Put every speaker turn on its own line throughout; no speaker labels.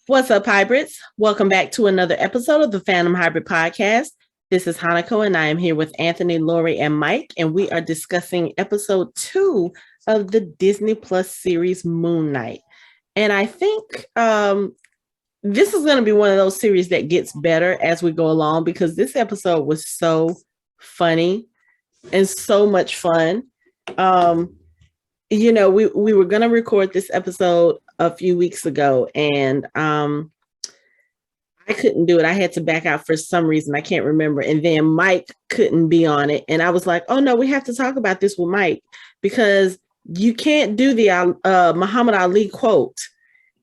What's up, hybrids? Welcome back to another episode of the Fandom Hybrid Podcast. This is Hanako, and I am here with Anthony, Lori, and Mike, and we are discussing episode 2 of the Disney Plus series Moon Knight. And I think this is going to be one of those series that gets better as we go along because this episode was so funny and so much fun. We were going to record this episode a few weeks ago, and I couldn't do it. I had to back out for some reason. I can't remember. And then Mike couldn't be on it. And I was like, oh no, we have to talk about this with Mike because you can't do the Muhammad Ali quote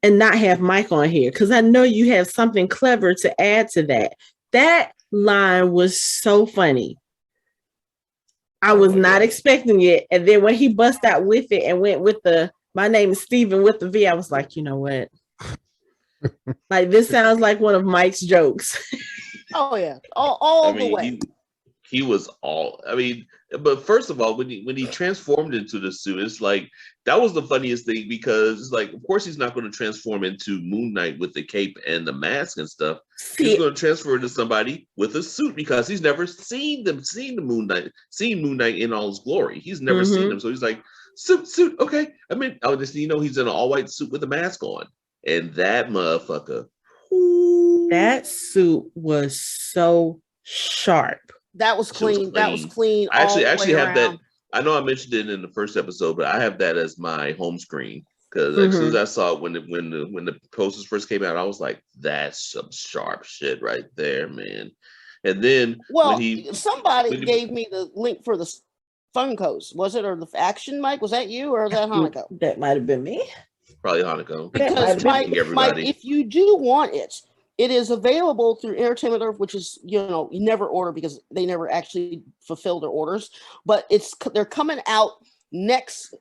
and not have Mike on here. Because I know you have something clever to add to that. That line was so funny. I was not expecting it. And then when he bust out with it and went with my name is Steven with the V, I was like, you know what? Like, this sounds like one of Mike's jokes.
Oh, yeah. All the way.
He was all, but first of all, when he transformed into the suit, it's like, that was the funniest thing because it's like, of course, he's not going to transform into Moon Knight with the cape and the mask and stuff. He's going to transfer into somebody with a suit because he's never seen Moon Knight in all his glory. He's never seen him. So he's like, suit, okay. I just, he's in an all-white suit with a mask on. And that motherfucker.
That suit was so sharp.
That was clean. That was clean.
I actually have that. I know I mentioned it in the first episode, but I have that as my home screen because as soon as I saw it when the posters first came out, I was like, "That's some sharp shit right there, man." And then,
somebody gave me the link for the Funkos. Was it or the action? Mike, was that you or was that Hanako?
That might have been me.
Probably Hanako.
Because Mike, if you do want it. It is available through Entertainment Earth, which is, you never order because they never actually fulfill their orders. But they're coming out next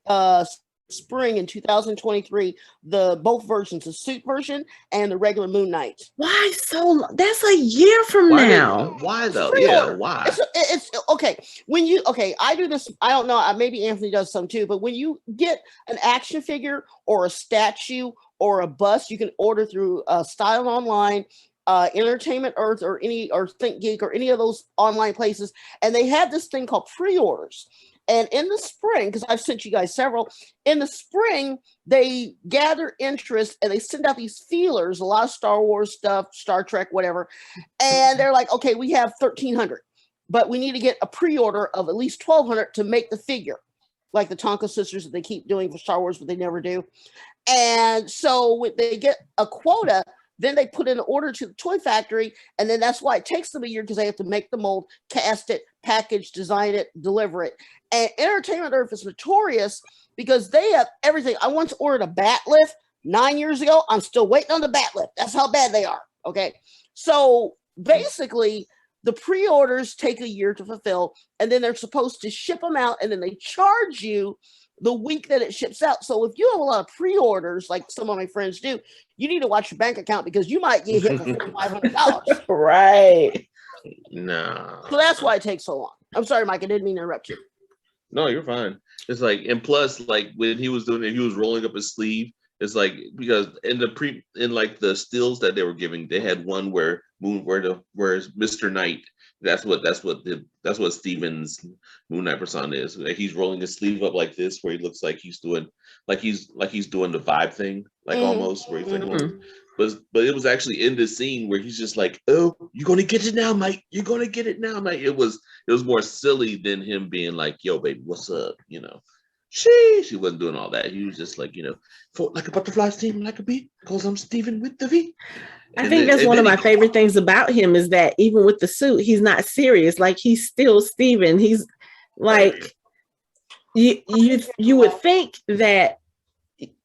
spring in 2023. Both versions, the suit version and the regular Moon Knight.
Why so long? That's a year from now.
Why though? Yeah, why?
It's okay. I do this. I don't know. Maybe Anthony does some too. But when you get an action figure or a statue or a bust, you can order through Style Online, Entertainment Earth, or ThinkGeek, or any of those online places. And they have this thing called pre-orders. And in the spring, because I've sent you guys several, in the spring, they gather interest and they send out these feelers, a lot of Star Wars stuff, Star Trek, whatever. And they're like, okay, we have 1,300, but we need to get a pre-order of at least 1,200 to make the figure, like the Tonka sisters that they keep doing for Star Wars, but they never do. And so when they get a quota, then they put in an order to the toy factory. And then that's why it takes them a year because they have to make the mold, cast it, package, design it, deliver it. And Entertainment Earth is notorious because they have everything. I once ordered a bat lift 9 years ago. I'm still waiting on the bat lift. That's how bad they are. Okay. So basically, the pre-orders take a year to fulfill, and then they're supposed to ship them out, and then they charge you the week that it ships out. So if you have a lot of pre-orders, like some of my friends do, you need to watch your bank account because you might get hit for $500.
Right.
No.
So that's why it takes so long. I'm sorry, Mike. I didn't mean to interrupt you.
No, you're fine. It's like, and plus, like when he was doing it, he was rolling up his sleeve. It's like because in the stills that they were giving, they had one where Mr. Knight. That's what Steven's Moon Knight persona is. Like he's rolling his sleeve up like this, where he looks like he's doing the vibe thing, like almost where he's like, but it was actually in this scene where he's just like, oh, you're gonna get it now, Mike. You're gonna get it now, Mike. It was more silly than him being like, yo, baby, what's up? She wasn't doing all that. He was just like, like a butterfly sting like a bee, because I'm Steven with the V.
I think that's one of my favorite things about him is that even with the suit, he's not serious. Like he's still Steven. He's like, you would think that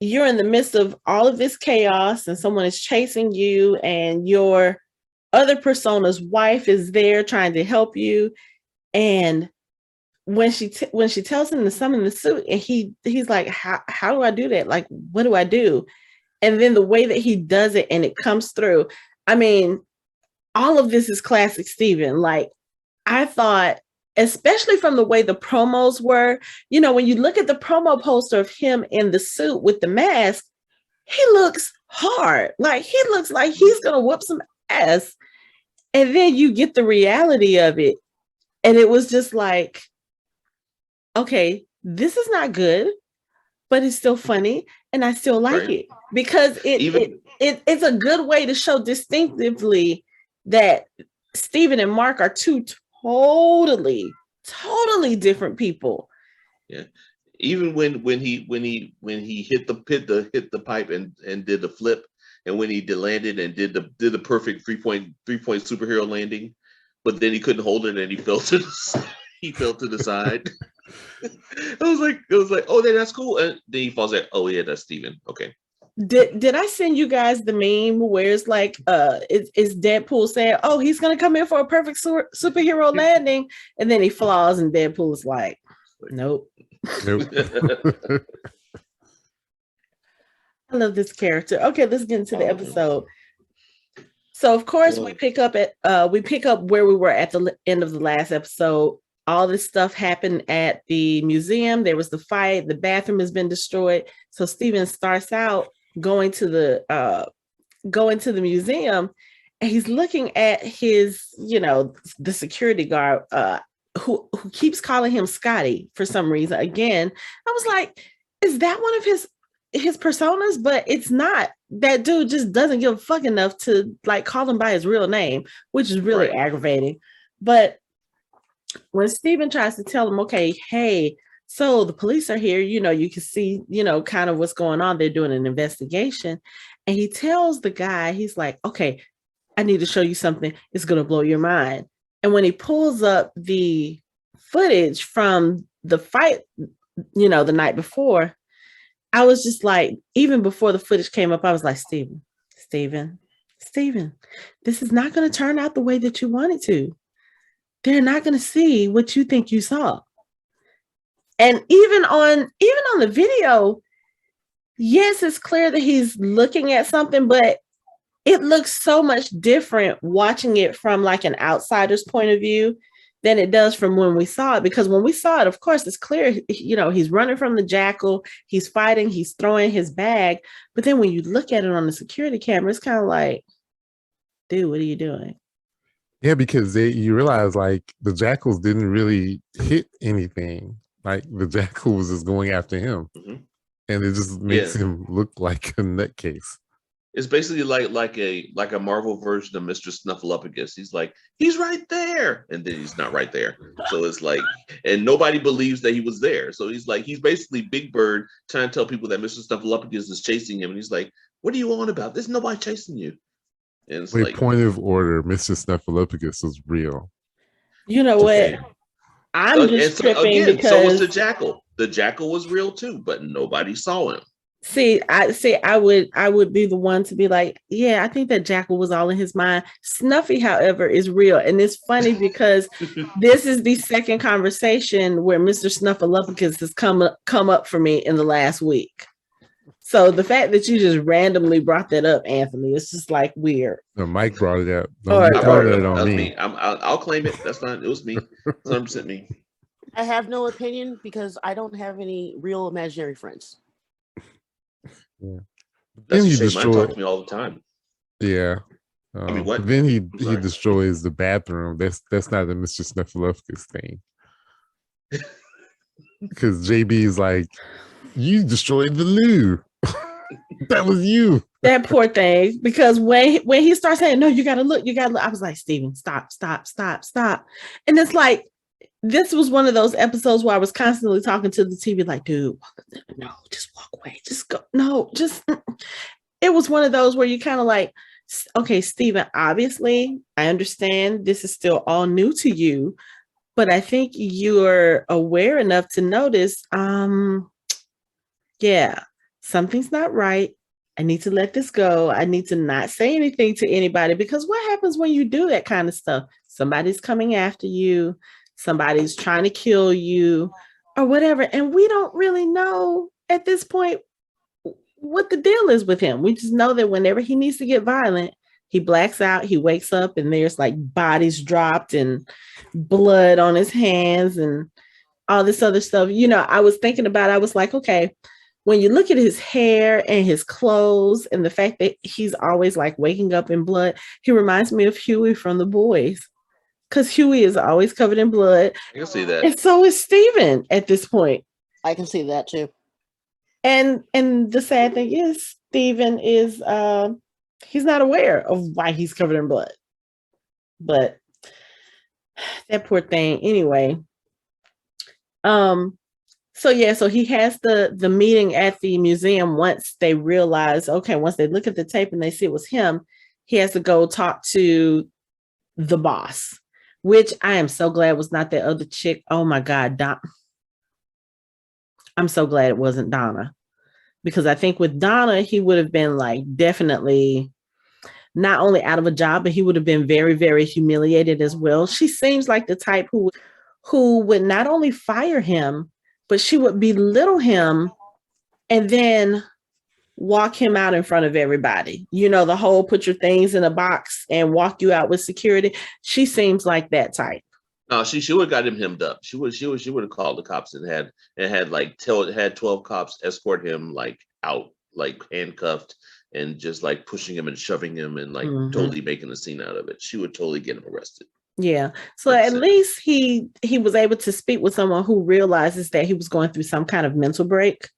you're in the midst of all of this chaos and someone is chasing you and your other persona's wife is there trying to help you. And when she tells him to summon the suit and he's like, how do I do that? Like, what do I do? And then the way that he does it and it comes through. I mean, all of this is classic Steven. Like I thought, especially from the way the promos were, when you look at the promo poster of him in the suit with the mask, he looks hard. Like he looks like he's gonna whoop some ass. And then you get the reality of it. And it was just like, okay, this is not good, but it's still funny. And I still like it because it's a good way to show distinctively that Steven and Marc are two totally different people.
Yeah. Even when he hit the pipe and did the flip, and when he landed and did the perfect three-point superhero landing, but then he couldn't hold it and he fell to the side. It was like, oh, that's cool. And then he falls like, oh yeah, that's Steven. Okay.
Did I send you guys the meme where it's like it's Deadpool saying, oh, he's gonna come in for a perfect superhero landing, and then he falls and Deadpool's like, nope. I love this character. Okay, let's get into the episode. So of course we pick up where we were at the end of the last episode. All this stuff happened at the museum. There was the fight. The bathroom has been destroyed. So Steven starts out going to the museum, and he's looking at his, the security guard who keeps calling him Scotty for some reason. Again, I was like, is that one of his personas? But it's not. That dude just doesn't give a fuck enough to like call him by his real name, which is really aggravating. But when Steven tries to tell him, okay, hey, so the police are here, you can see, kind of what's going on. They're doing an investigation. And he tells the guy, he's like, okay, I need to show you something. It's going to blow your mind. And when he pulls up the footage from the fight, the night before, I was just like, even before the footage came up, I was like, Steven, this is not going to turn out the way that you want it to. They're not going to see what you think you saw. And even on the video, yes, it's clear that he's looking at something, but it looks so much different watching it from like an outsider's point of view than it does from when we saw it. Because when we saw it, of course, it's clear, he's running from the jackal, he's fighting, he's throwing his bag. But then when you look at it on the security camera, it's kind of like, dude, what are you doing?
Yeah, because you realize like the jackals didn't really hit anything. Like the jackal was just going after him, and it just makes him look like a nutcase.
It's basically like a Marvel version of Mr. Snuffleupagus. He's right there, and then he's not right there. So it's like, and nobody believes that he was there. So he's basically Big Bird trying to tell people that Mr. Snuffleupagus is chasing him, and he's like, "What are you on about? There's nobody chasing you." And it's
Wait, point of order, Mr. Snuffleupagus was real.
You know what? I'm just tripping because
so was the jackal. The jackal was real too, but nobody saw him.
I would be the one to be like, yeah, I think that jackal was all in his mind. Snuffy, however, is real. And it's funny because this is the second conversation where Mr. Snuffleupagus has come up for me in the last week. So the fact that you just randomly brought that up, Anthony, it's just like weird.
No, Mike brought it up.
I brought it on me. I'll claim it. That's not. It was me. 100% me.
I have no opinion because I don't have any real imaginary friends.
Yeah.
That's a shame. Mine talk to me all the time.
Yeah.
I mean, what?
Then he destroys the bathroom. That's not a Mr. Snuffleupagus thing. Because JB is like, you destroyed the loo. That was you.
That poor thing. Because when he starts saying, no, you gotta look, I was like, Steven, stop. And it's like, this was one of those episodes where I was constantly talking to the TV like, dude, no, just walk away. Just go. No, it was one of those where you kind of like, okay, Steven, obviously, I understand this is still all new to you, but I think you're aware enough to notice, yeah, something's not right. I need to let this go. I need to not say anything to anybody, because what happens when you do that kind of stuff? Somebody's coming after you. Somebody's trying to kill you or whatever. And we don't really know at this point what the deal is with him. We just know that whenever he needs to get violent, he blacks out, he wakes up, and there's like bodies dropped and blood on his hands and all this other stuff. I was thinking about it. I was like, okay, when you look at his hair and his clothes and the fact that he's always like waking up in blood, he reminds me of Huey from The Boys. Because Huey is always covered in blood.
I can see that.
And so is Steven at this point.
I can see that too.
And the sad thing is, Steven is he's not aware of why he's covered in blood. But that poor thing. Anyway. So he has the meeting at the museum once they realize, okay, once they look at the tape and they see it was him, he has to go talk to the boss, which I am so glad was not that other chick. Oh my God, I'm so glad it wasn't Donna, because I think with Donna, he would have been like definitely not only out of a job, but he would have been very, very humiliated as well. She seems like the type who would not only fire him, but she would belittle him and then walk him out in front of everybody. You know, the whole put your things in a box and walk you out with security. She seems like that type.
No, she would have got him hemmed up. She would have called the cops and had like 12 cops escort him like out, like handcuffed and just like pushing him and shoving him and like totally making a scene out of it. She would totally get him arrested.
Yeah. So at least he was able to speak with someone who realizes that he was going through some kind of mental break.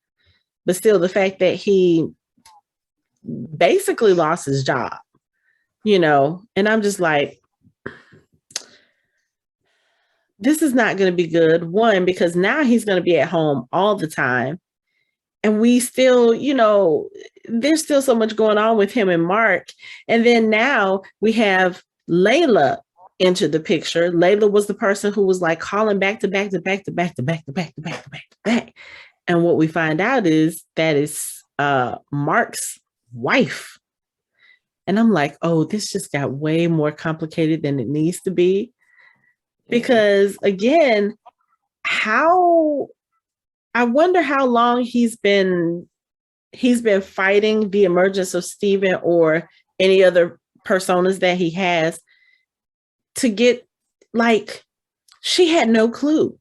But still, the fact that he basically lost his job, you know, and I'm just like, this is not going to be good. One, because now he's going to be at home all the time. And we still, you know, there's still so much going on with him and Marc. And then now we have Layla into the picture. Layla was the person who was like calling back to back to back to back to back to back to back to back to back. And what we find out is that is Marc's wife. And I'm like, oh, this just got way more complicated than it needs to be. Because again, I wonder how long he's been fighting the emergence of Steven or any other personas that he has to get, like, she had no clue.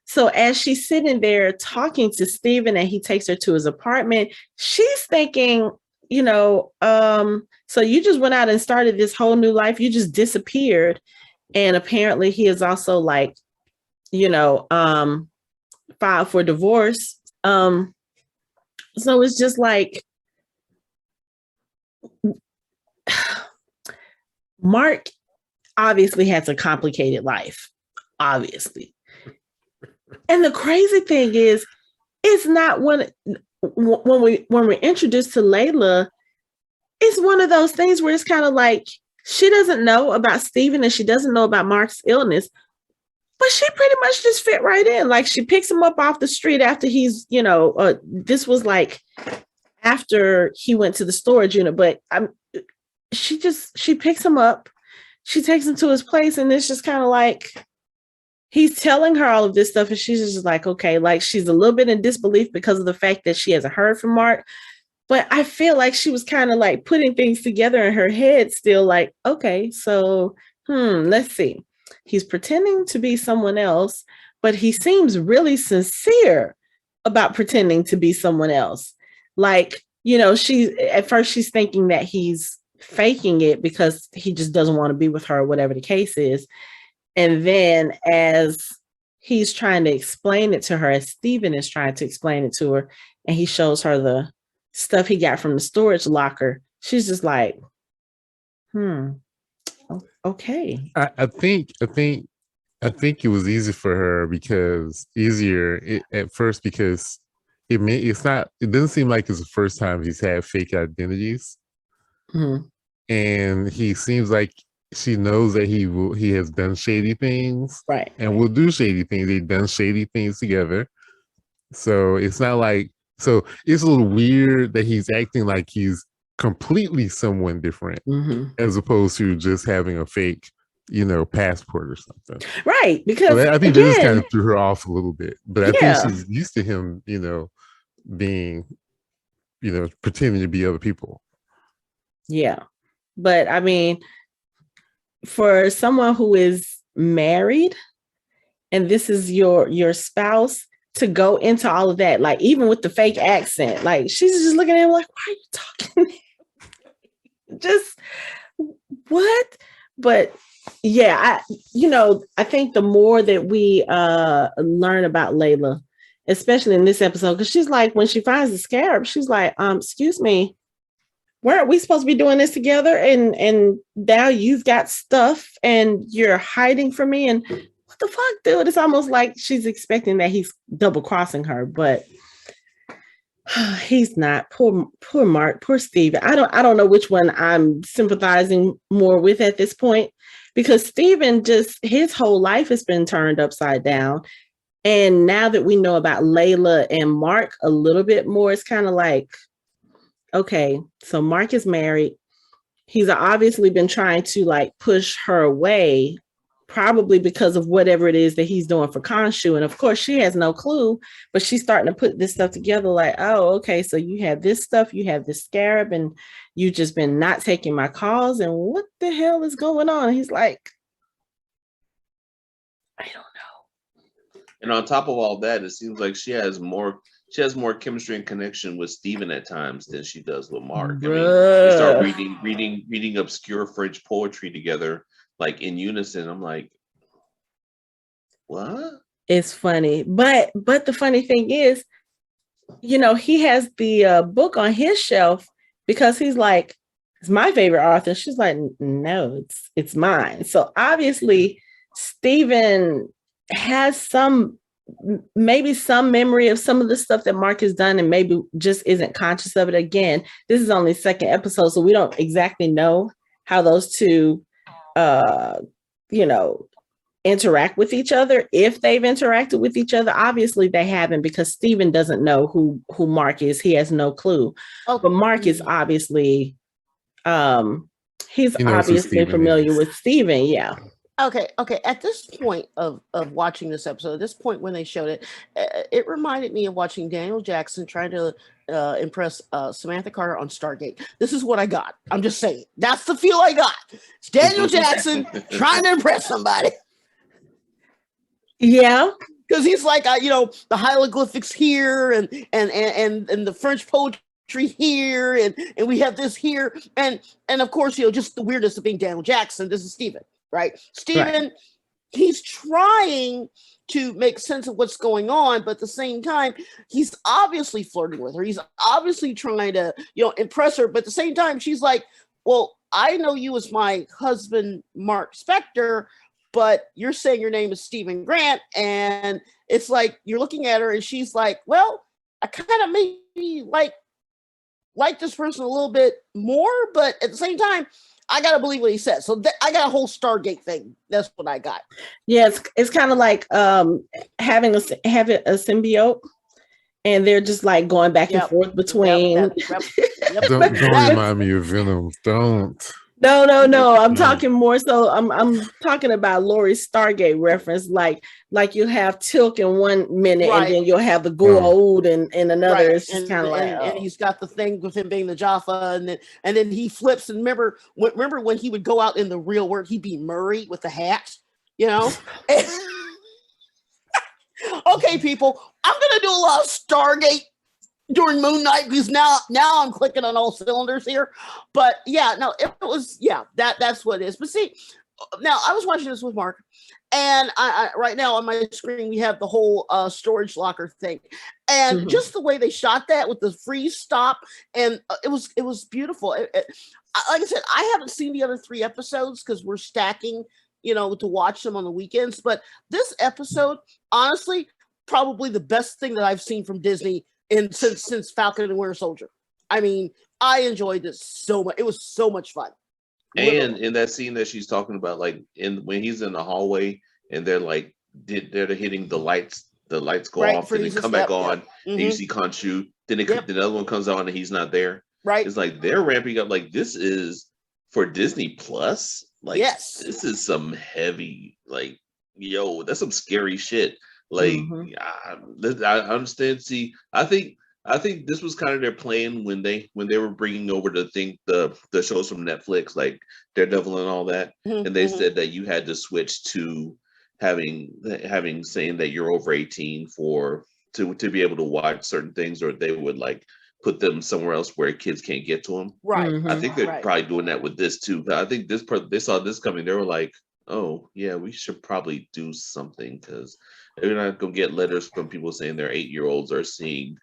So as she's sitting there talking to Steven and he takes her to his apartment, she's thinking, you know, so you just went out and started this whole new life. You just disappeared. And apparently he is also like, you know, filed for divorce. So it's just like, Marc obviously has a complicated life, obviously. And the crazy thing is, it's not when we're introduced to Layla, it's one of those things where it's kind of like, she doesn't know about Steven and she doesn't know about Marc's illness, but she pretty much just fit right in. Like, she picks him up off the street after he's, you know, this was like after he went to the storage unit, but she picks him up, she takes him to his place, and it's just kind of like, he's telling her all of this stuff, and she's just like, okay, like, she's a little bit in disbelief because of the fact that she hasn't heard from Marc. But I feel like she was kind of like putting things together in her head still, like, okay, so, let's see. He's pretending to be someone else, but he seems really sincere about pretending to be someone else. Like, you know, at first she's thinking that he's faking it because he just doesn't want to be with her, whatever the case is. And then as he's trying to explain it to her, as Steven is trying to explain it to her, and he shows her the stuff he got from the storage locker, she's just like, okay.
I think it was easy for her at first because it doesn't seem like it's the first time he's had fake identities. And he seems like she knows that he has done shady things,
right?
And will do shady things. They've done shady things together. So it's not like, so it's a little weird that he's acting like he's completely someone different, as opposed to just having a fake, you know, passport or something.
Right. Because
so I think this kind of threw her off a little bit. But I think she's used to him, you know, being, you know, pretending to be other people.
Yeah. But I mean, for someone who is married and this is your spouse, to go into all of that, like even with the fake accent, like she's just looking at him like, why are you talking? Just what? But yeah, I think the more that we learn about Layla, especially in this episode, because she's like, when she finds the scarab, she's like, excuse me, where are we supposed to be doing this together? And now you've got stuff and you're hiding from me. And what the fuck, dude? It's almost like she's expecting that he's double crossing her, but he's not. Poor Marc, poor Steven. I don't know which one I'm sympathizing more with at this point, because Steven, just his whole life has been turned upside down. And now that we know about Layla and Marc a little bit more, it's kind of like, okay, so Marc is married. He's obviously been trying to like push her away, probably because of whatever it is that he's doing for Khonshu. And of course, she has no clue, but she's starting to put this stuff together like, oh, okay, so you have this stuff, you have this scarab, and you've just been not taking my calls. And what the hell is going on? He's like, I don't know.
And on top of all that, it seems like she has more chemistry and connection with Steven at times than she does with Marc. I mean, they start reading obscure French poetry together, like in unison. I'm like, what? It's
funny. But the funny thing is, he has the book on his shelf because he's like, it's my favorite author. She's like, no, it's mine. So obviously Steven has maybe some memory of some of the stuff that Marc has done and maybe just isn't conscious of it. Again, this is only second episode, so we don't exactly know how those two interact with each other. If they've interacted with each other, obviously they haven't, because Steven doesn't know who Marc is. He has no clue. Oh. But Marc is obviously he's obviously familiar with Steven. Yeah.
Okay. At this point of watching this episode, at this point when they showed it, it reminded me of watching Daniel Jackson trying to impress Samantha Carter on Stargate. This is what I got. I'm just saying. That's the feel I got. It's Daniel Jackson trying to impress somebody.
Yeah.
Because he's like, the hieroglyphics here and the French poetry here, and we have this here. And of course, just the weirdness of being Daniel Jackson. This is Steven. Right. Steven, right. He's trying to make sense of what's going on, but at the same time, he's obviously flirting with her. He's obviously trying to, impress her. But at the same time, she's like, well, I know you as my husband, Marc Spector, but you're saying your name is Stephen Grant. And it's like, you're looking at her and she's like, well, I kind of maybe like this person a little bit more, but at the same time, I gotta believe what he says. So I got a whole Stargate thing. That's what I got.
Yeah, it's kind of like having a symbiote, and they're just like going back and forth between.
Don't remind me of Venom. Don't.
No. I'm talking more so. I'm talking about Lori's Stargate reference. Like you have Tilk in 1 minute, right, and then you'll have the Goa'uld in another. Right. It's just kind of like,
and he's got the thing with him being the Jaffa, and then he flips. And remember when he would go out in the real world, he'd be Murray with the hat, Okay, people, I'm gonna do a lot of Stargate during Moon Knight, because now I'm clicking on all cylinders here. But yeah, no, it was, that's what it is. But see, now I was watching this with Marc, and I right now on my screen we have the whole storage locker thing, and just the way they shot that with the freeze stop, and it was beautiful. Like I said, I haven't seen the other 3 episodes because we're stacking, to watch them on the weekends. But this episode, honestly, probably the best thing that I've seen from Disney since Falcon and Winter Soldier. I mean, I enjoyed this so much. It was so much fun.
And in that scene that she's talking about, like when he's in the hallway and they're like they're hitting the lights go off and they come back on, and you see Khonshu, then the other one comes on and he's not there.
Right.
It's like they're ramping up. Like, this is for Disney Plus. Like,
yes,
this is some heavy, like, that's some scary shit. Like, I understand. See, I think this was kind of their plan when they were bringing over the shows from Netflix, like Daredevil and all that, and they said that you had to switch to having saying that you're over 18 for to be able to watch certain things, or they would like put them somewhere else where kids can't get to them.
Right.
I think they're probably doing that with this too. I think this part, they saw this coming. They were like, "Oh yeah, we should probably do something because they're not gonna get letters from people saying their 8-year-olds are seeing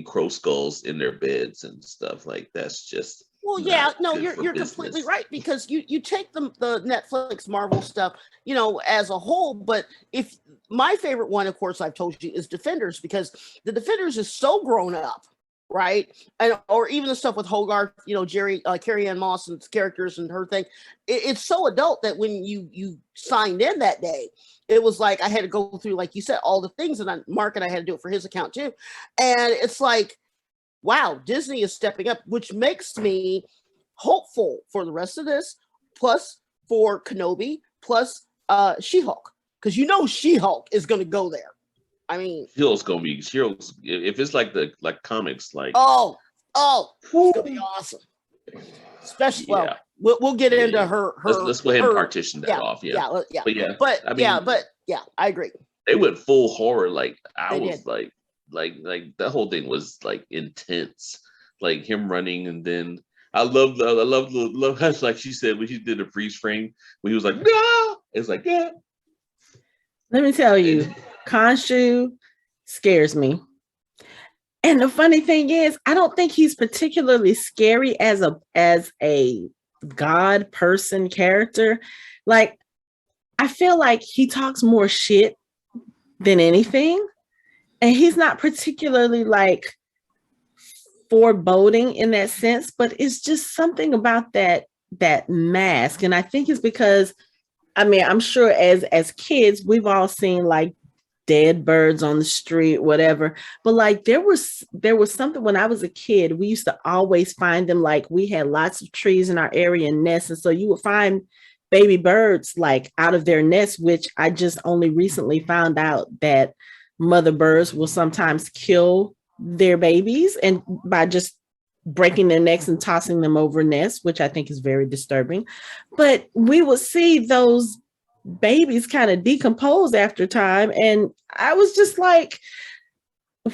crow skulls in their beds and stuff like that's just."
Well, yeah, no, you're completely right, because you take the Netflix Marvel stuff, you know, as a whole. But if my favorite one, of course, I've told you, is Defenders, because the Defenders is so grown up, right? And or even the stuff with Hogarth, you know, Carrie Ann Moss's characters and her thing, it's so adult that when you signed in that day, it was like I had to go through, like you said, all the things, and Marc and I had to do it for his account too, and it's like, wow, Disney is stepping up, which makes me hopeful for the rest of this, plus for Kenobi, plus She-Hulk, because you know She-Hulk is going to go there. I mean,
She-Hulk's gonna be She-Hulk's, if it's like comics, like
oh, it's gonna be awesome. Especially, well, we'll get into her.
Let's go ahead and partition that off. But I agree.
They
went full horror. Like I was like that whole thing was like intense. Like him running, and then I love how, like she said, when she did a freeze frame when he was like, no, it's like, yeah.
Let me tell you, Khonshu scares me. And the funny thing is, I don't think he's particularly scary as a god person character. Like, I feel like he talks more shit than anything. And he's not particularly like foreboding in that sense, but it's just something about that mask. And I think it's because, I mean, I'm sure as kids, we've all seen like dead birds on the street, whatever. But like there was something when I was a kid, we used to always find them, like we had lots of trees in our area and nests. And so you would find baby birds like out of their nests, which I just only recently found out that mother birds will sometimes kill their babies and by just breaking their necks and tossing them over nests, which I think is very disturbing. But we would see those babies kind of decompose after time. And I was just like,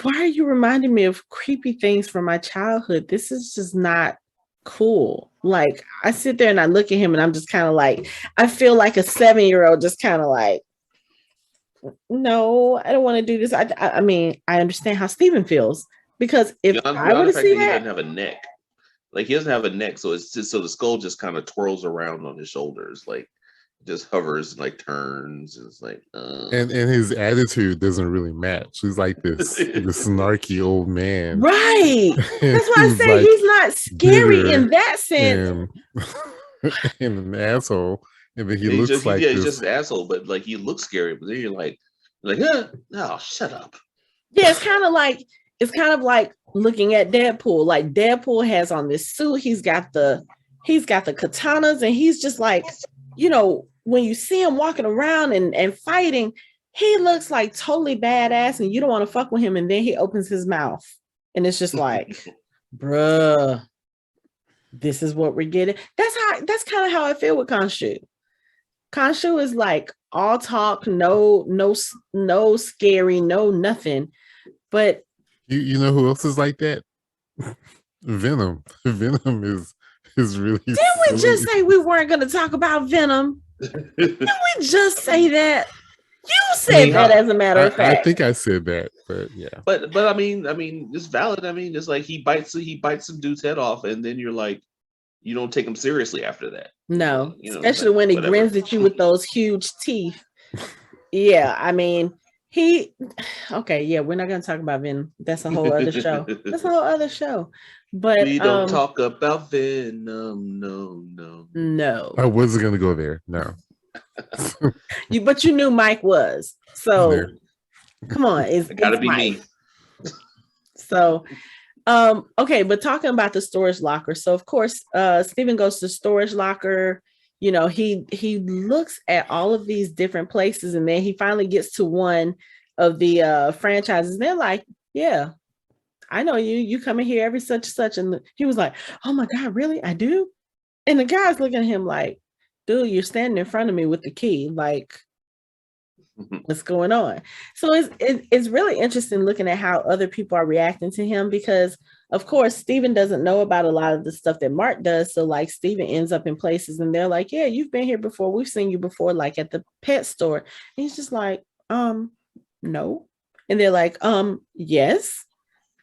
why are you reminding me of creepy things from my childhood? This is just not cool. Like I sit there and I look at him and I'm just kind of like, I feel like a 7-year-old just kind of like, no, I don't want to do this. I mean, I understand how Steven feels, because if I were to see that,
he doesn't have a neck. Like he doesn't have a neck, so it's just so the skull just kind of twirls around on his shoulders, like just hovers and like turns. It's like
and his attitude doesn't really match. He's like this snarky old man,
right? That's why I say like, he's not scary in that sense.
And an asshole. And then he looks
just,
like
he's just an asshole, but like he looks scary. But then you're like, oh, shut up.
Yeah, it's kind of like looking at Deadpool. Like Deadpool has on this suit. He's got the katanas, and he's just like, you know, when you see him walking around and fighting, he looks like totally badass, and you don't want to fuck with him. And then he opens his mouth, and it's just like, bruh, this is what we're getting. That's kind of how I feel with Khonshu. Khonshu is like all talk, no scary, no nothing. But
you know who else is like that? Venom. Venom is really.
Didn't we just say we weren't going to talk about Venom? Didn't we just say that? You said that, as a matter of fact.
I think I said that, but yeah.
But I mean, it's valid. I mean, it's like he bites some dude's head off, and then you're like, you don't take him seriously after that.
No, especially when he grins at you with those huge teeth. Yeah, I mean, okay, yeah, we're not going to talk about Venom. That's a whole other show. But
we don't talk about Venom. No.
I wasn't going to go there. No.
But you knew Mike was. So come on, it's
gotta be
Mike.
me.
So okay, but talking about the storage locker. So of course, Steven goes to the storage locker. You know, he looks at all of these different places, and then he finally gets to one of the franchises. They're like, yeah, I know you. You come in here every such and such. And he was like, oh my God, really? I do? And the guy's looking at him like, dude, you're standing in front of me with the key. Like, what's going on? So it's really interesting looking at how other people are reacting to him, because of course Steven doesn't know about a lot of the stuff that Marc does. So like Steven ends up in places and they're like, yeah, you've been here before, we've seen you before, like at the pet store. And he's just like, no. And they're like, yes,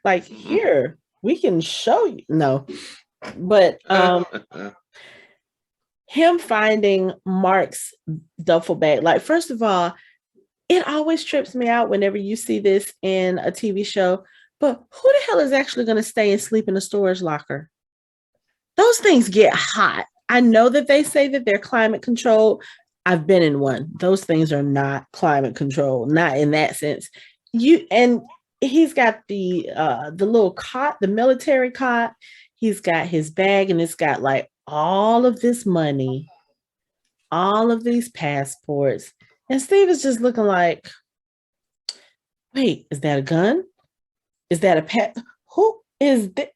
like here, we can show you. No. But him finding Marc's duffel bag, like, first of all, it always trips me out whenever you see this in a TV show. But who the hell is actually going to stay and sleep in a storage locker? Those things get hot. I know that they say that they're climate controlled. I've been in one. Those things are not climate controlled, not in that sense. And he's got the little cot, the military cot. He's got his bag, and it's got like all of this money, all of these passports. And Steve is just looking like, wait, is that a gun? Is that a pet? Who is that?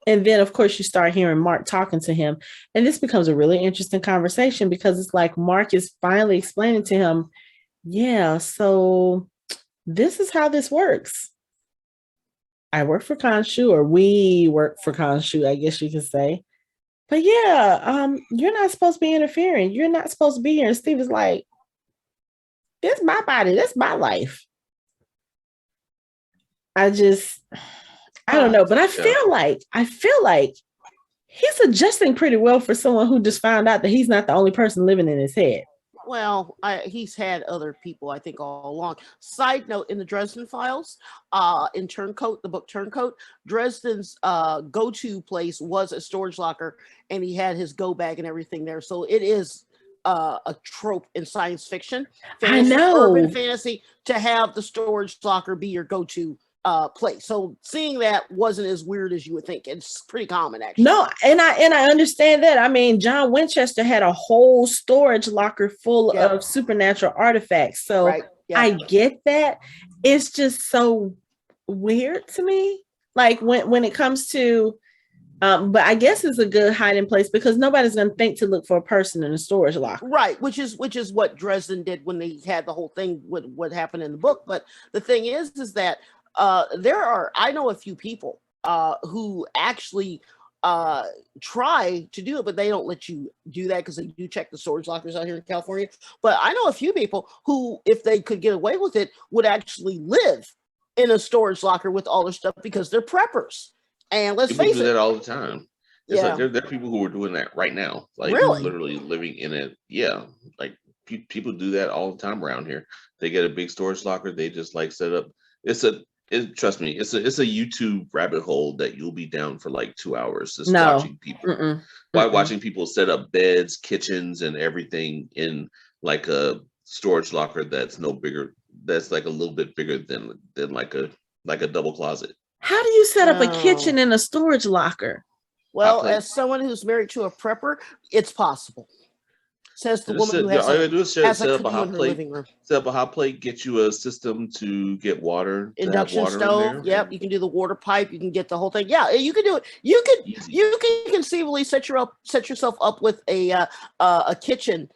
And then, of course, you start hearing Marc talking to him. And this becomes a really interesting conversation, because it's like Marc is finally explaining to him, yeah, so this is how this works. I work for Khonshu, or we work for Khonshu, I guess you could say. But yeah, you're not supposed to be interfering. You're not supposed to be here. And Steve is like, this is my body. This is my life. I don't know, but I feel like he's adjusting pretty well for someone who just found out that he's not the only person living in his head.
Well, he's had other people, I think, all along. Side note, in the Dresden Files, in Turncoat, the book Turncoat, Dresden's go-to place was a storage locker, and he had his go bag and everything there. So it is a trope in science fiction, fantasy,
I know,
urban fantasy, to have the storage locker be your go-to place. So seeing that wasn't as weird as you would think. It's pretty common, actually.
No, and I understand that. I mean, John Winchester had a whole storage locker full of supernatural artifacts. So I get that. It's just so weird to me. Like when it comes to but I guess it's a good hiding place, because nobody's going to think to look for a person in a storage locker.
Right, which is what Dresden did when they had the whole thing with what happened in the book. But the thing is that I know a few people who actually try to do it, but they don't let you do that because they do check the storage lockers out here in California. But I know a few people who, if they could get away with it, would actually live in a storage locker with all their stuff, because they're preppers. And let's face it,
do that all the time. It's like there are people who are doing that right now, like
really?
Literally living in it. Yeah, like people do that all the time around here. They get a big storage locker. They just like set up. Trust me, it's a YouTube rabbit hole that you'll be down for like 2 hours just watching people. Watching people set up beds, kitchens, and everything in like a storage locker that's no bigger. That's like a little bit bigger than like a double closet.
How do you set up a kitchen in a storage locker?
Well, as someone who's married to a prepper, it's possible. Says the woman who has a canoe in her living room.
Set up a hot plate, get you a system to get water.
Induction stove. Yep, you can do the water pipe. You can get the whole thing. Yeah, you can do it. You can conceivably set yourself up with a kitchen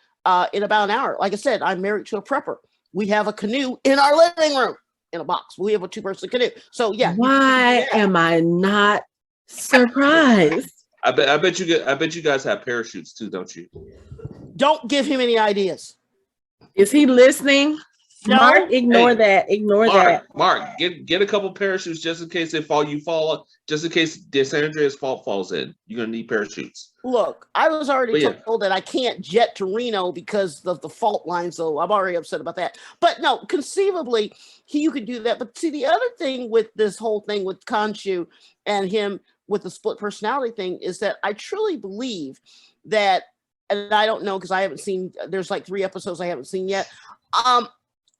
in about an hour. Like I said, I'm married to a prepper. We have a canoe in our living room in a box. We have a 2-person canoe. So yeah.
Why am I not surprised?
I bet you guys have parachutes too, don't you?
Don't give him any ideas.
Is he listening? No. Marc, ignore that.
Marc, get a couple parachutes just in case you fall. Just in case the San Andreas fault falls in, you're gonna need parachutes.
Look, I was already told that I can't jet to Reno because of the fault line, so I'm already upset about that. But no, conceivably, you could do that. But see, the other thing with this whole thing with Khonshu and him with the split personality thing is that I truly believe that, and I don't know because I haven't seen. There's like 3 episodes I haven't seen yet.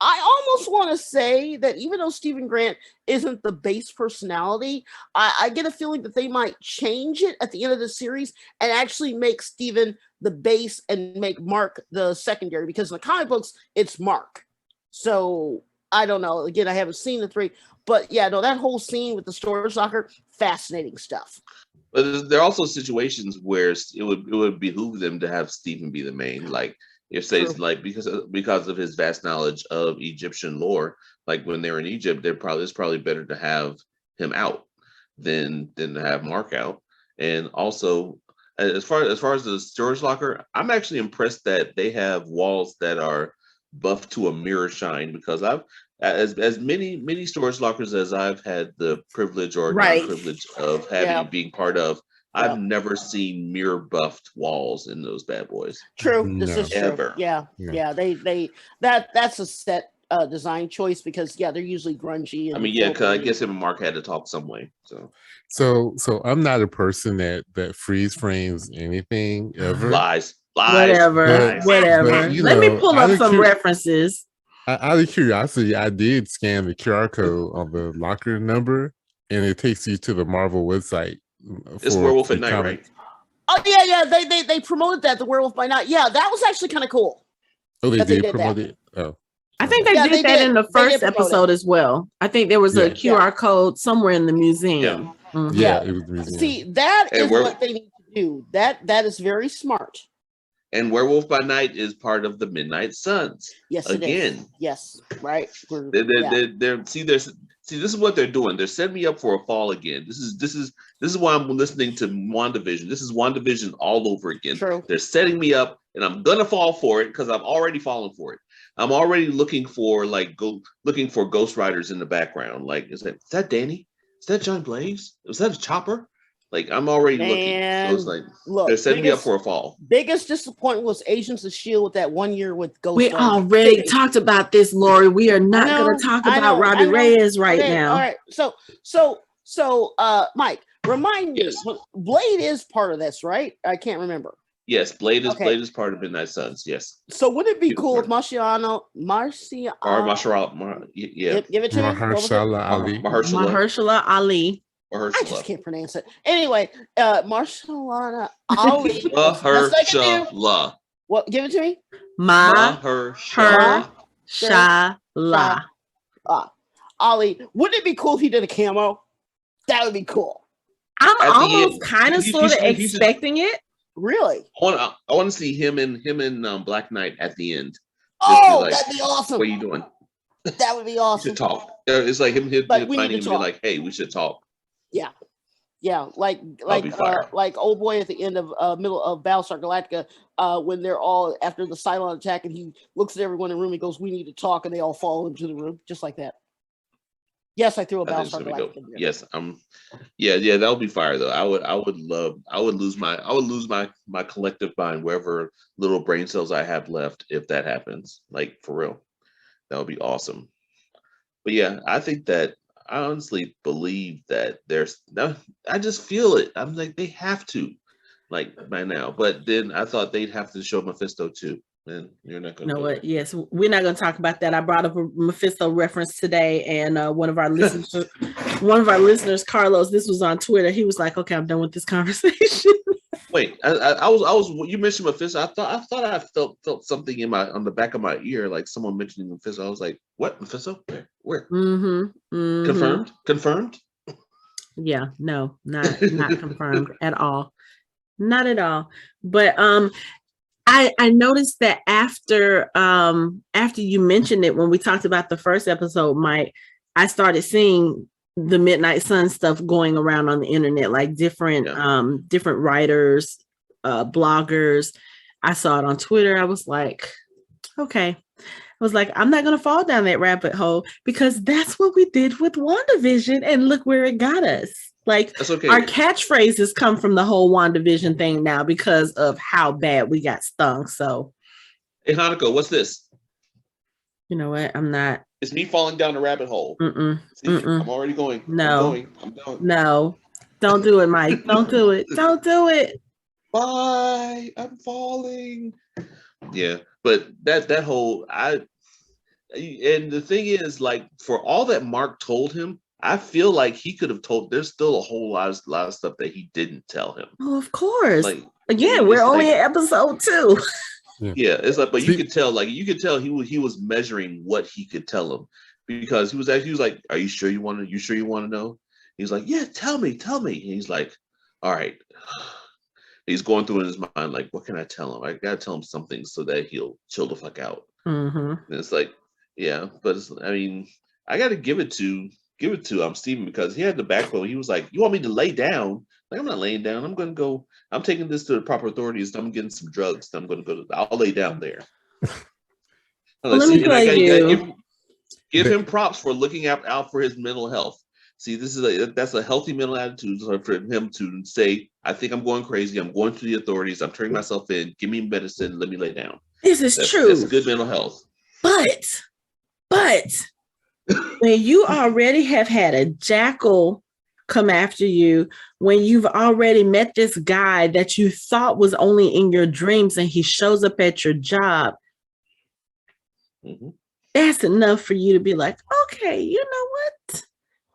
I almost want to say that even though Stephen Grant isn't the base personality, I get a feeling that they might change it at the end of the series and actually make Stephen the base and make Marc the secondary, because in the comic books, it's Marc. So I don't know. Again, I haven't seen the 3, but yeah, no, that whole scene with the storage locker, fascinating stuff.
But there are also situations where it would behoove them to have Stephen be the main, like It says like because of his vast knowledge of Egyptian lore, like when they're in Egypt, it's probably better to have him out than to have Marc out. And also, as far as the storage locker, I'm actually impressed that they have walls that are buffed to a mirror shine, because I've as many storage lockers as I've had the privilege or non-privilege of having being part of, I've never seen mirror buffed walls in those bad boys.
True. This is true.
Ever.
Yeah. That's a set design choice, because they're usually grungy. And
I mean, because I guess him and Marc had to talk some way.
So I'm not a person that freeze frames anything ever.
Lies.
Whatever. But, let me pull up some references.
Out of curiosity, I did scan the QR code on the locker number, and it takes you to the Marvel website.
It's Werewolf at Night, right?
Oh yeah. They promoted that, the Werewolf by Night. Yeah, that was actually kind of cool.
Oh, they did promote it. Oh,
I think they did that in the first episode as well. I think there was a QR code somewhere in the museum.
Yeah, it was the museum.
See, that is what they need to do. That is very smart.
And Werewolf by Night is part of the Midnight Suns.
Yes,
again.
It is. Yes, right.
This is what they're doing. They're setting me up for a fall again. This is why I'm listening to WandaVision. This is WandaVision all over again.
True.
They're setting me up, and I'm gonna fall for it because I'm already falling for it. I'm already looking for Ghost Riders in the background. Like, is that Danny? Is that John Blaze? Was that a Chopper? Like, I'm already looking. So it's like, look, they're setting me up for a fall.
Biggest disappointment was Agents of S.H.I.E.L.D. with that 1 year with Ghost
We already talked about this, Lori. We are not going to talk about Robbie Reyes right now.
All right. So, Mike, remind me, Blade is part of this, right? I can't remember.
Yes, Blade is part of Midnight Suns. Yes.
So would it be cool if Mahershala Ali. I just can't pronounce it. Anyway, Mahershala Ali.
Mahershala.
What? Give it to me.
Mahershala
Ali. Wouldn't it be cool if he did a camo? That would be cool.
I'm almost kind of sort of expecting it.
Really?
I want to see him and Black Knight at the end.
That'd be awesome.
What are you doing?
That would be awesome.
We should talk. It's like him finding him and be like, hey, we should talk.
Yeah, like old boy at the end of middle of Battlestar Galactica, when they're all after the Cylon attack, and he looks at everyone in the room. He goes, "We need to talk," and they all follow him to the room, just like that. Yes, I threw a Battlestar Galactica in there.
Yes, yeah, that would be fire though. I would lose my collective mind, wherever little brain cells I have left, if that happens. Like, for real, that would be awesome. But yeah, I think that. I honestly believe that I just feel it. I'm like, they have to, like, by now. But then I thought they'd have to show Mephisto too. And you're not going to.
You know what? Yes, we're not going to talk about that. I brought up a Mephisto reference today, and one of our listeners, Carlos, this was on Twitter. He was like, "Okay, I'm done with this conversation."
Wait, I was. You mentioned Mephisto. I thought I felt something on the back of my ear, like someone mentioning Mephisto. I was like, "What, Mephisto? Where? Confirmed?
Yeah, no, not confirmed at all, not at all. But I noticed that after you mentioned it, when we talked about the first episode, Mike, I started seeing the Midnight Sun stuff going around on the internet, like different writers, bloggers. I saw it on Twitter. I was like, okay. I was like, I'm not going to fall down that rabbit hole, because that's what we did with WandaVision, and look where it got us. Like,
that's okay.
Our catchphrases come from the whole WandaVision thing now because of how bad we got stung. So,
hey, Hanako, what's this?
You know what? I'm not.
It's me falling down the rabbit hole. See, I'm already going.
No.
I'm going.
No. Don't do it, Mike. Don't do it. Don't do it.
Bye. I'm falling. Yeah, but that whole and the thing is, like, for all that Marc told him, I feel like he could have told. There's still a whole lot of stuff that he didn't tell him.
Oh, of course.
Like,
again, we're only at episode 2.
Yeah, it's like, but you could tell he was measuring what he could tell him, because he was like, "Are you sure you want to know?" He's like, "Yeah, tell me." And he's like, "All right." He's going through in his mind, like, what can I tell him? I gotta tell him something so that he'll chill the fuck out. And it's like, yeah, but I mean, I gotta give it to Steven, because he had the backbone. He was like, you want me to lay down? Like, I'm not laying down. I'm taking this to the proper authorities. I'm getting some drugs. I'll lay down there.
Let me tell you.
Give him props for looking out for his mental health. See, that's a healthy mental attitude for him to say, I think I'm going crazy. I'm going to the authorities. I'm turning myself in. Give me medicine. Let me lay down.
This is true.
That's good mental health.
But when you already have had a jackal come after you, when you've already met this guy that you thought was only in your dreams and he shows up at your job, that's enough for you to be like, okay, you know what?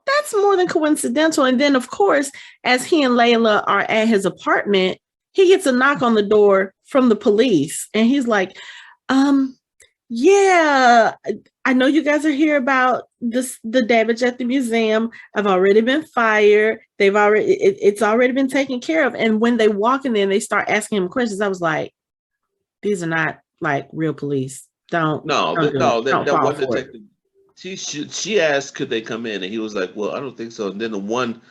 That's more than coincidental. And then, of course, as he and Layla are at his apartment, he gets a knock on the door from the police. And he's like, yeah, I know you guys are here about the damage at the museum. I've already been fired. It's already been taken care of. And when they walk in there and they start asking him questions, I was like, these are not like real police. Don't one detective. She asked, could they come in? And he was like, well, I don't think so. And then the one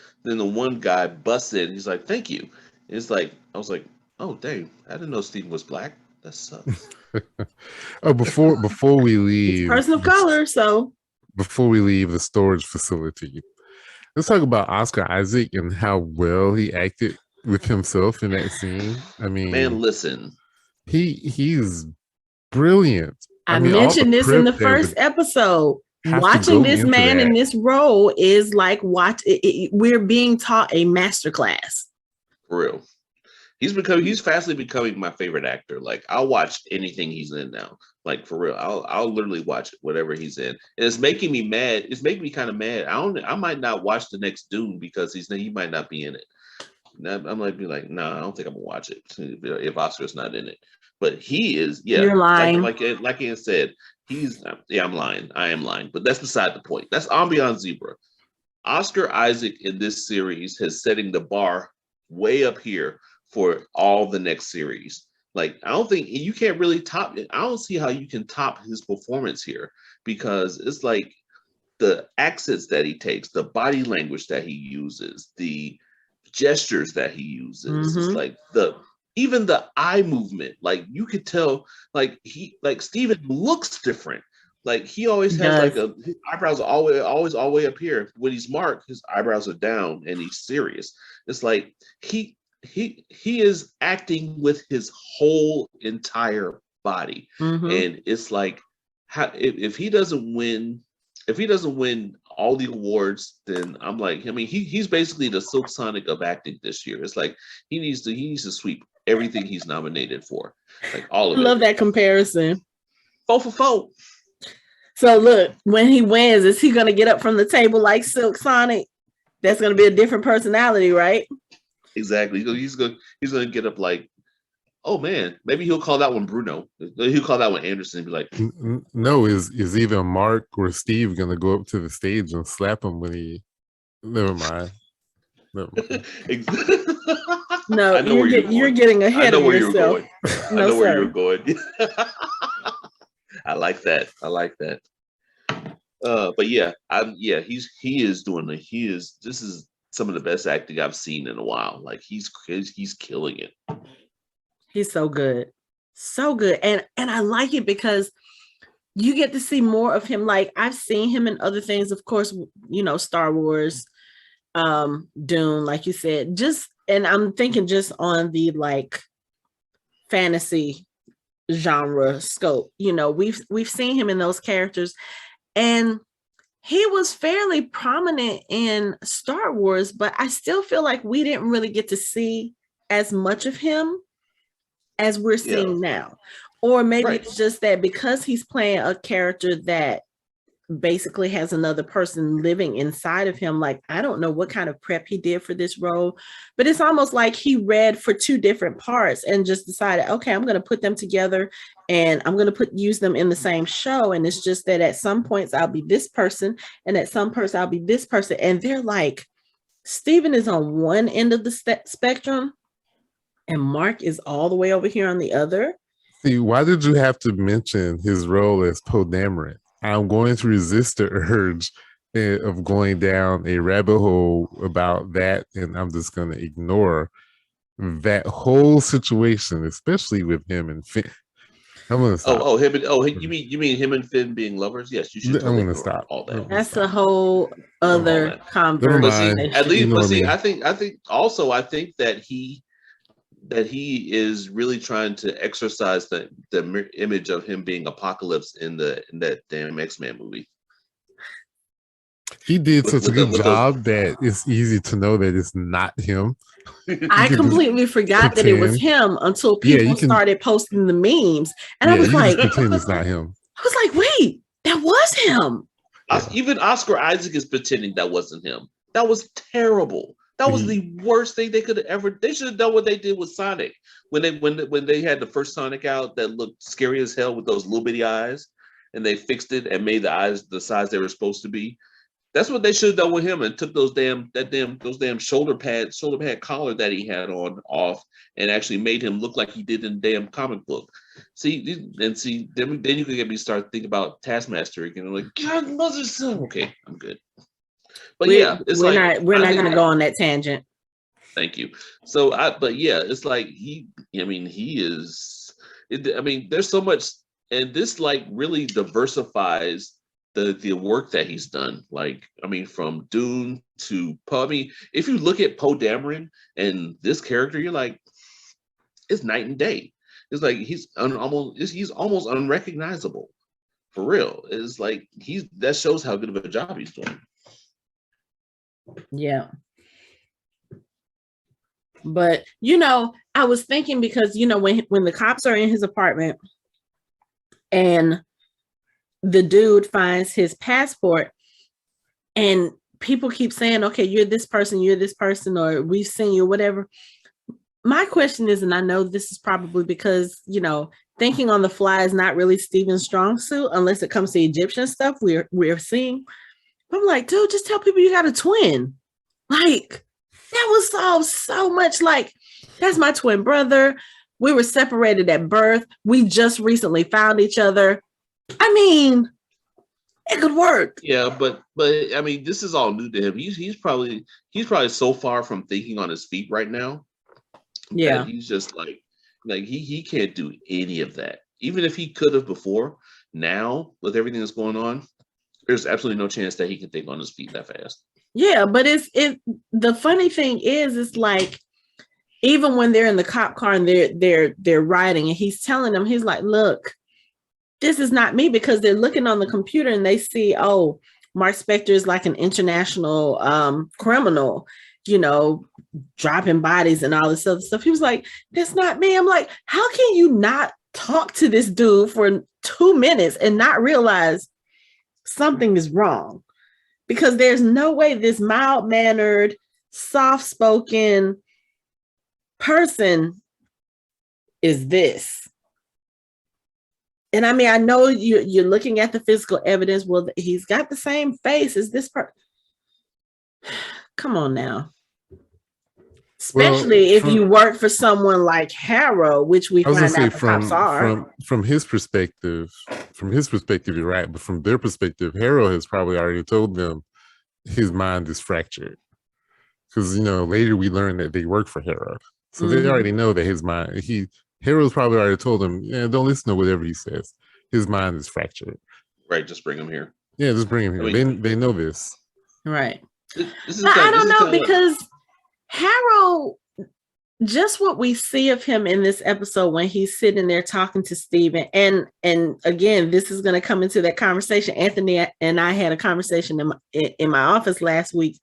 guy busts in. He's like, thank you. It's like, I was like, oh dang, I didn't know Steve was black. That sucks.
Before we leave,
he's a person of color. So
before we leave the storage facility, let's talk about Oscar Isaac and how well he acted with himself in that scene. I mean,
man, listen,
he's brilliant.
I mentioned this in the first episode. Watching this man in this role is like we're being taught a masterclass.
For real. He's fastly becoming my favorite actor. Like, I'll watch anything he's in now. Like, for real. I'll literally watch whatever he's in. And it's making me mad. It's making me kind of mad. I might not watch the next Dune because he might not be in it. I might be like, nah, I don't think I'm gonna watch it if Oscar's not in it. But he is, yeah.
You're lying.
Like Ian said, I'm lying. I am lying. But that's beside the point. That's ambiance zebra. Oscar Isaac in this series is setting the bar way up here for all the next series. Like, I don't think you can't really top it. I don't see how you can top his performance here, because it's like the accents that he takes, the body language that he uses, the gestures that he uses. It's like even the eye movement, like you could tell, like Steven looks different. Like, he always has his eyebrows are always all the way up here. When he's Marc, his eyebrows are down and he's serious. It's like he is acting with his whole entire body. And it's like, if he doesn't win all the awards, then I'm like, I mean, he's basically the Silk Sonic of acting this year. It's like he needs to sweep everything he's nominated for, like all of it. I
love that comparison.
4 for 4.
So look, when he wins, is he going to get up from the table like Silk Sonic? That's going to be a different personality, right?
Exactly. He's going to get up like, oh man, maybe he'll call that one Bruno. He'll call that one Anderson and be like,
no, is either Marc or Steve going to go up to the stage and slap him when he? Never mind.
No, you're getting ahead of yourself.
I know where you're going. I like that. But yeah, this is some of the best acting I've seen in a while. Like, he's killing it.
He's so good. So good. And I like it because you get to see more of him. Like, I've seen him in other things, of course, Star Wars, Dune, like you said, and I'm thinking just on the like fantasy genre scope, we've seen him in those characters, and he was fairly prominent in Star Wars, but I still feel like we didn't really get to see as much of him as we're seeing now. Or maybe it's just that because he's playing a character that basically has another person living inside of him. Like, I don't know what kind of prep he did for this role, but it's almost like he read for 2 different parts and just decided, okay, I'm going to put them together and I'm going to use them in the same show. And it's just that at some points I'll be this person and at some points I'll be this person. And they're like, Steven is on one end of the spectrum And Marc is all the way over here on the other.
See, why did you have to mention his role as Poe Dameron? I'm going to resist the urge of going down a rabbit hole about that, and I'm just going to ignore that whole situation, especially with him and Finn. I'm gonna stop.
You mean him and Finn being lovers? Yes, you should.
I'm gonna stop.
All that.
That's a whole other conversation.
At least, I think that he is really trying to exercise the image of him being Apocalypse in that damn X-Men movie.
He did such a good job that it's easy to know that it's not him.
I completely forgot that it was him until people started posting the memes. And I was like,
pretend it's not him.
I was like, wait, that was him.
Even Oscar Isaac is pretending that wasn't him. That was terrible. That was the worst thing they could have ever. They should have done what they did with Sonic when they had the first Sonic out that looked scary as hell with those little bitty eyes, and they fixed it and made the eyes the size they were supposed to be. That's what they should have done with him, and took those damn shoulder pad collar that he had on off, and actually made him look like he did in the damn comic book. Then you can get me start thinking about Taskmaster again. I'm like, God, mother son. Okay, I'm good. But we're not
going to go on that tangent.
Thank you. So, it's like he is. There's so much, and this like really diversifies the work that he's done. Like, from Dune to Poe. If you look at Poe Dameron and this character, you're like, it's night and day. It's like he's almost unrecognizable, for real. It's like that shows how good of a job he's doing.
Yeah. But I was thinking, because when the cops are in his apartment and the dude finds his passport and people keep saying, okay, you're this person, or we've seen you, whatever. My question is, and I know this is probably because, thinking on the fly is not really Steven's strong suit unless it comes to Egyptian stuff we're seeing. I'm like, dude, just tell people you got a twin. Like, that would solve so much. Like, that's my twin brother. We were separated at birth. We just recently found each other. It could work.
Yeah, but this is all new to him. He's probably so far from thinking on his feet right now.
Yeah,
he's just like he can't do any of that. Even if he could have before, now with everything that's going on, there's absolutely no chance that he can think on his feet that fast.
Yeah, but the funny thing is, it's like, even when they're in the cop car and they're riding, and he's telling them, he's like, look, this is not me, because they're looking on the computer and they see, oh, Marc Spector is like an international criminal, dropping bodies and all this other stuff. He was like, that's not me. I'm like, how can you not talk to this dude for 2 minutes and not realize something is wrong? Because there's no way this mild-mannered, soft-spoken person is this. And I know you're looking at the physical evidence. Well, he's got the same face as this person. Come on now. Especially if you work for someone like Harrow, which we find out the cops are.
From his perspective, you're right. But from their perspective, Harrow has probably already told them his mind is fractured. Because, later we learn that they work for Harrow. So they already know that his mind, Harrow's probably already told him, don't listen to whatever he says. His mind is fractured.
Right, just bring him here.
Yeah, just bring him here. They know this.
Right. I don't know, because Harrow, just what we see of him in this episode when he's sitting there talking to Steven, and again, this is going to come into that conversation. Anthony and I had a conversation in my office last week.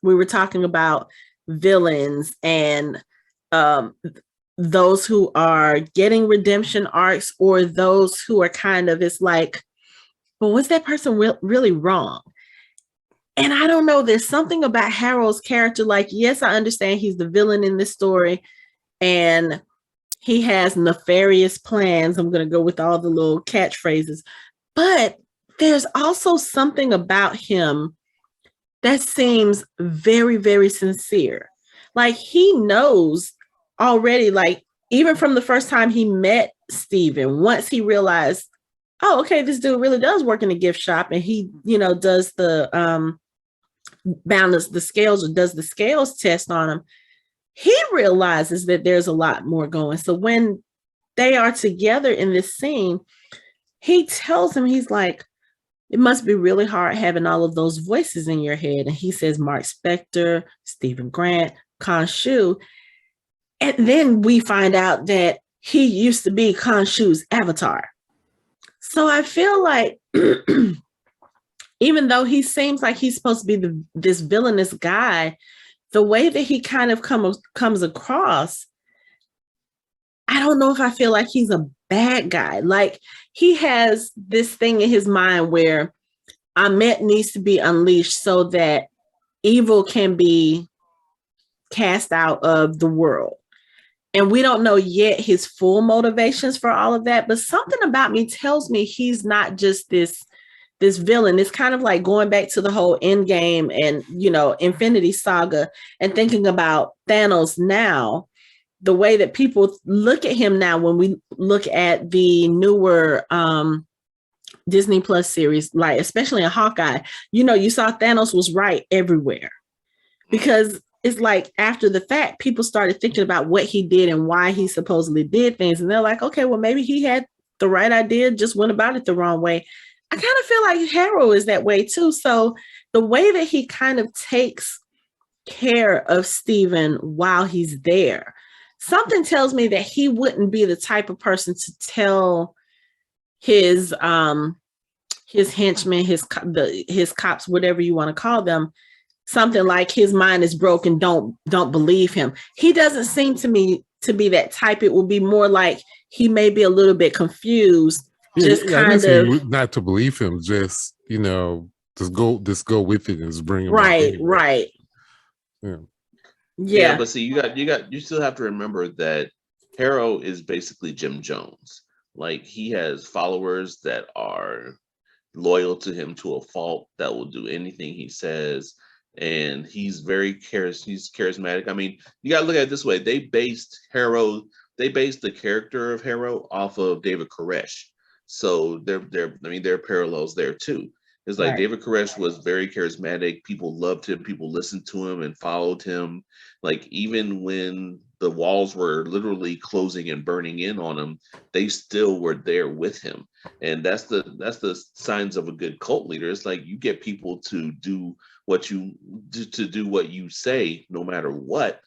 We were talking about villains and those who are getting redemption arcs, or those who are kind of, it's like, but was that person really wrong? And I don't know, there's something about Harrow's character. Like, yes, I understand he's the villain in this story and he has nefarious plans. I'm going to go with all the little catchphrases, but there's also something about him that seems very, very sincere. Like, he knows already, like, even from the first time he met Steven, once he realized, oh, okay, this dude really does work in a gift shop, and he, does the balance the scales, or does the scales test on him, he realizes that there's a lot more going. So when they are together in this scene, he tells him, he's like, it must be really hard having all of those voices in your head. And he says Mark Spector, Stephen Grant, Khonshu. And then we find out that he used to be Khonshu's avatar. So I feel like even though he seems like he's supposed to be this villainous guy, the way that he kind of comes across, I don't know if I feel like he's a bad guy. Like, he has this thing in his mind where Ammit needs to be unleashed so that evil can be cast out of the world. And we don't know yet his full motivations for all of that, but something about me tells me he's not just this villain. It's kind of like going back to the whole Endgame and, Infinity Saga, and thinking about Thanos now, the way that people look at him now when we look at the newer Disney Plus series, like especially in Hawkeye, you saw Thanos was right everywhere, because it's like after the fact, people started thinking about what he did and why he supposedly did things. And they're like, okay, well, maybe he had the right idea, just went about it the wrong way. I kind of feel like Harrow is that way too. So the way that he kind of takes care of Steven while he's there, something tells me that he wouldn't be the type of person to tell his henchmen, his cops, whatever you want to call them, something like his mind is broken, don't believe him. He doesn't seem to me to be that type. It will be more like he may be a little bit confused. Kind of
not to believe him, just just go with it and just bring him
right. Yeah.
But see, you still have to remember that Harrow is basically Jim Jones. Like, he has followers that are loyal to him to a fault, that will do anything he says, and he's very charismatic. I mean, you gotta look at it this way: they based the character of Harrow off of David Koresh. So there are parallels there too. It's like, right. David Koresh was very charismatic. People loved him. People listened to him and followed him. Like, even when the walls were literally closing and burning in on him, they still were there with him. And that's the signs of a good cult leader. It's like, you get people to do what you say, no matter what.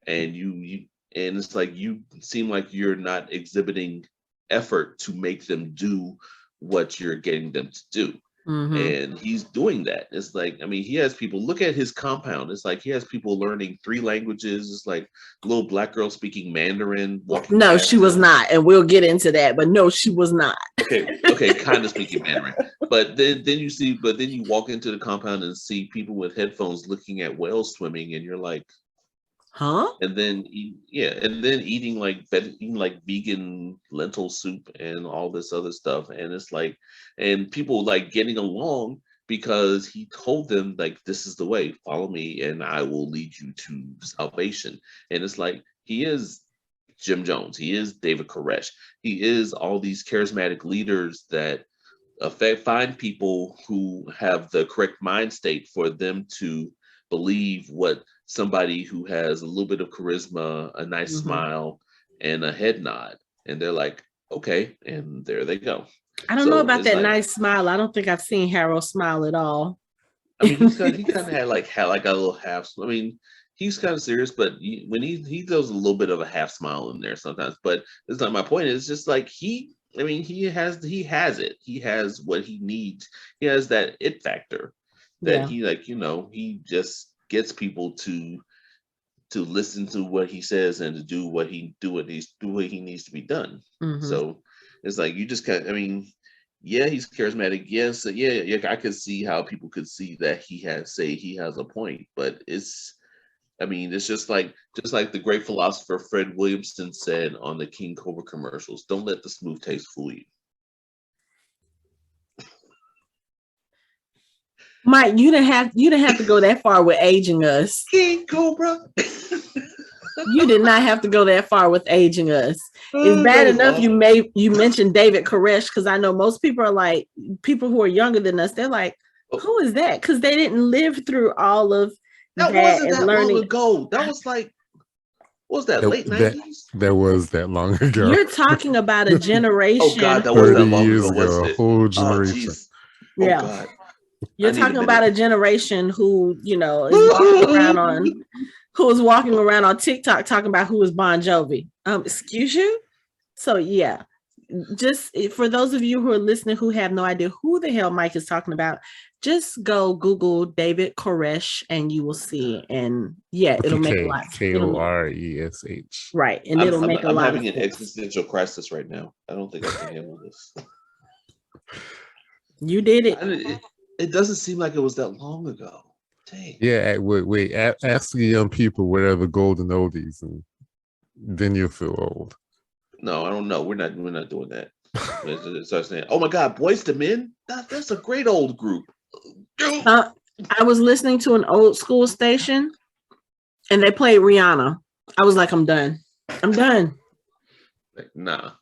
And and it's like, you seem like you're not exhibiting effort to make them do what you're getting them to do. Mm-hmm. And he's doing that. It's like, I mean, he has people, look at his compound. It's like he has people learning 3 languages. It's like a little black girl speaking Mandarin.
No, she was not. And we'll get into that, but no, she was not.
Okay, kind of speaking Mandarin. But then you walk into the compound and see people with headphones looking at whales swimming, and you're like,
huh?
And then eating like vegan lentil soup and all this other stuff. And it's like, and people like getting along because he told them, like, this is the way, follow me and I will lead you to salvation. And it's like, he is Jim Jones, he is David Koresh, he is all these charismatic leaders that find people who have the correct mind state for them to believe what somebody who has a little bit of charisma, a nice mm-hmm. smile, and a head nod, and they're like, okay, and there they go.
I don't know about that, like, nice smile. I don't think I've seen Harrow smile at all.
I mean, he kind of had like a little half. I mean, he's kind of serious, but when he does a little bit of a half smile in there sometimes. But it's not my point. It's just like he has it. He has what he needs. He has that it factor that he just gets people to listen to what he says and to do what he needs to be done. Mm-hmm. So it's like, you just kind of, I mean, yeah, he's charismatic. Yes, yeah, I could see how people could see that he has a point, but it's just like the great philosopher Fred Williamson said on the King Cobra commercials: don't let the smooth taste fool you.
Mike, you didn't have to go that far with aging us.
King Cobra.
You did not have to go that far with aging us. It's bad enough awesome. you mentioned David Koresh, because I know most people are like, people who are younger than us, they're like, who is that? Because they didn't live through all of
that. Wasn't that long ago. That was like, what was that, late 90s?
That was that long ago.
You're talking about a generation.
Oh God, that was that long
years
ago, wasn't it?
A whole generation.
Oh, yeah. God.
You're talking about a generation who, you know, is walking around on TikTok talking about who is Bon Jovi. Excuse you? So yeah. Just for those of you who are listening who have no idea who the hell Mike is talking about, just go Google David Koresh and you will see. And yeah, it'll make a lot.
Koresh.
Right. And it'll make a lot.
I'm having an existential crisis right now. I don't think I can handle this.
You did it.
It doesn't seem like it was that long ago. Dang.
Yeah, wait. Ask the young people what are the golden oldies, and then you'll feel old.
No, I don't know. We're not doing that. Start saying, "Oh my God, Boyz II Men." That's a great old group.
I was listening to an old school station, and they played Rihanna. I was like, I'm done.
Like, nah,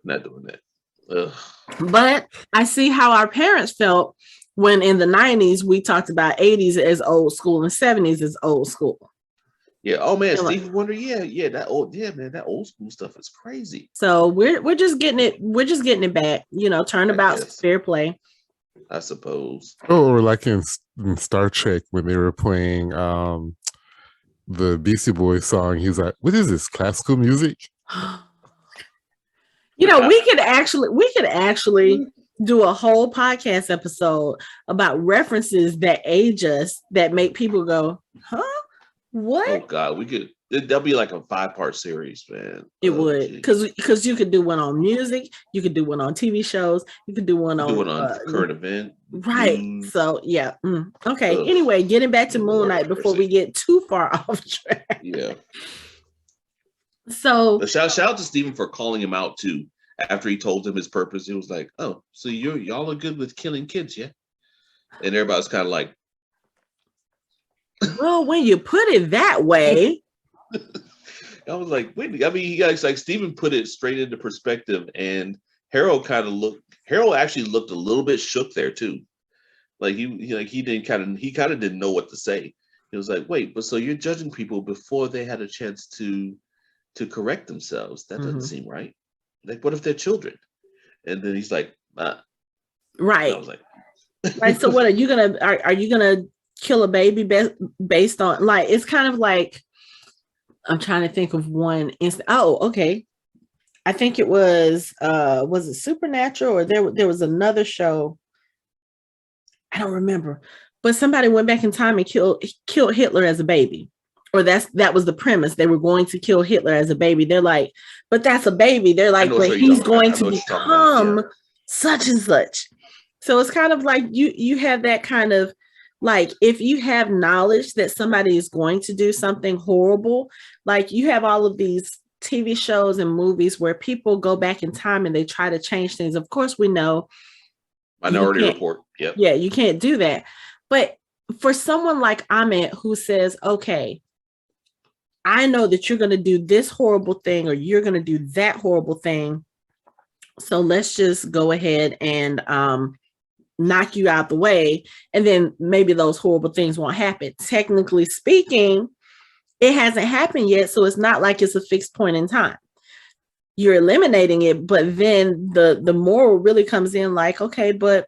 not doing that. Ugh.
But I see how our parents felt when in the 90s we talked about 80s as old school and 70s as old school.
Yeah. Oh man, Stevie Wonder. Yeah. That old school stuff is crazy.
So we're just getting it. We're just getting it back. You know, turnabout's fair play,
I suppose.
Oh, or like in Star Trek when they were playing the Beastie Boys song. He's like, "What is this? Classical music?"
You know, we could actually do a whole podcast episode about references that age us, that make people go, "Huh? What?"
Oh God, we could. That'll be like a 5-part series, man.
It would, because you could do one on music, you could do one on TV shows, you could do one on
current event,
right? So yeah, okay. Ugh. Anyway, getting back to Moon Knight before we get too far off track.
Yeah.
So
shout out to Steven for calling him out too. After he told him his purpose, he was like, "Oh, so y'all are good with killing kids, yeah?" And everybody's kind of like,
"Well, when you put it that way."
I was like, wait. I mean, he got like Steven put it straight into perspective, and Harrow actually looked a little bit shook there too. Like he kind of didn't know what to say. He was like, wait, but so you're judging people before they had a chance to correct themselves? That doesn't seem right. Like, what if they're children? And then he's like,
right.
I was like,
right. So what are you gonna kill a baby based on, like, it's kind of like, I'm trying to think of one instance. Oh, okay. I think it was it Supernatural, or there was another show. I don't remember, but somebody went back in time and killed Hitler as a baby. Or that was the premise. They were going to kill Hitler as a baby. They're like, but that's a baby. They're like, but he's going to become such and such. So it's kind of like you have that kind of, like, if you have knowledge that somebody is going to do something horrible, like you have all of these TV shows and movies where people go back in time and they try to change things. Of course, we know
Minority Report. Yep.
Yeah, you can't do that. But for someone like Ammit who says, okay, I know that you're going to do this horrible thing or you're going to do that horrible thing. So let's just go ahead and knock you out the way. And then maybe those horrible things won't happen. Technically speaking, it hasn't happened yet. So it's not like it's a fixed point in time. You're eliminating it. But then the moral really comes in like, okay, but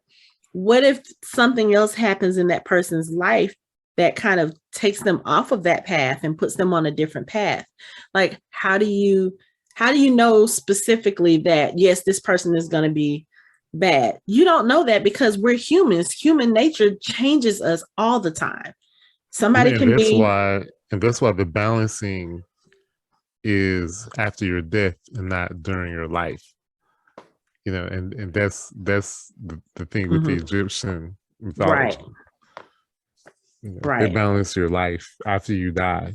what if something else happens in that person's life that kind of takes them off of that path and puts them on a different path? Like, how do you know specifically that, yes, this person is going to be bad? You don't know that because we're humans. Human nature changes us all the time. Somebody can be.
And that's why the balancing is after your death and not during your life. You know, and that's the thing with the Egyptian mythology.
Right.
You know, right. They balance your life after you die,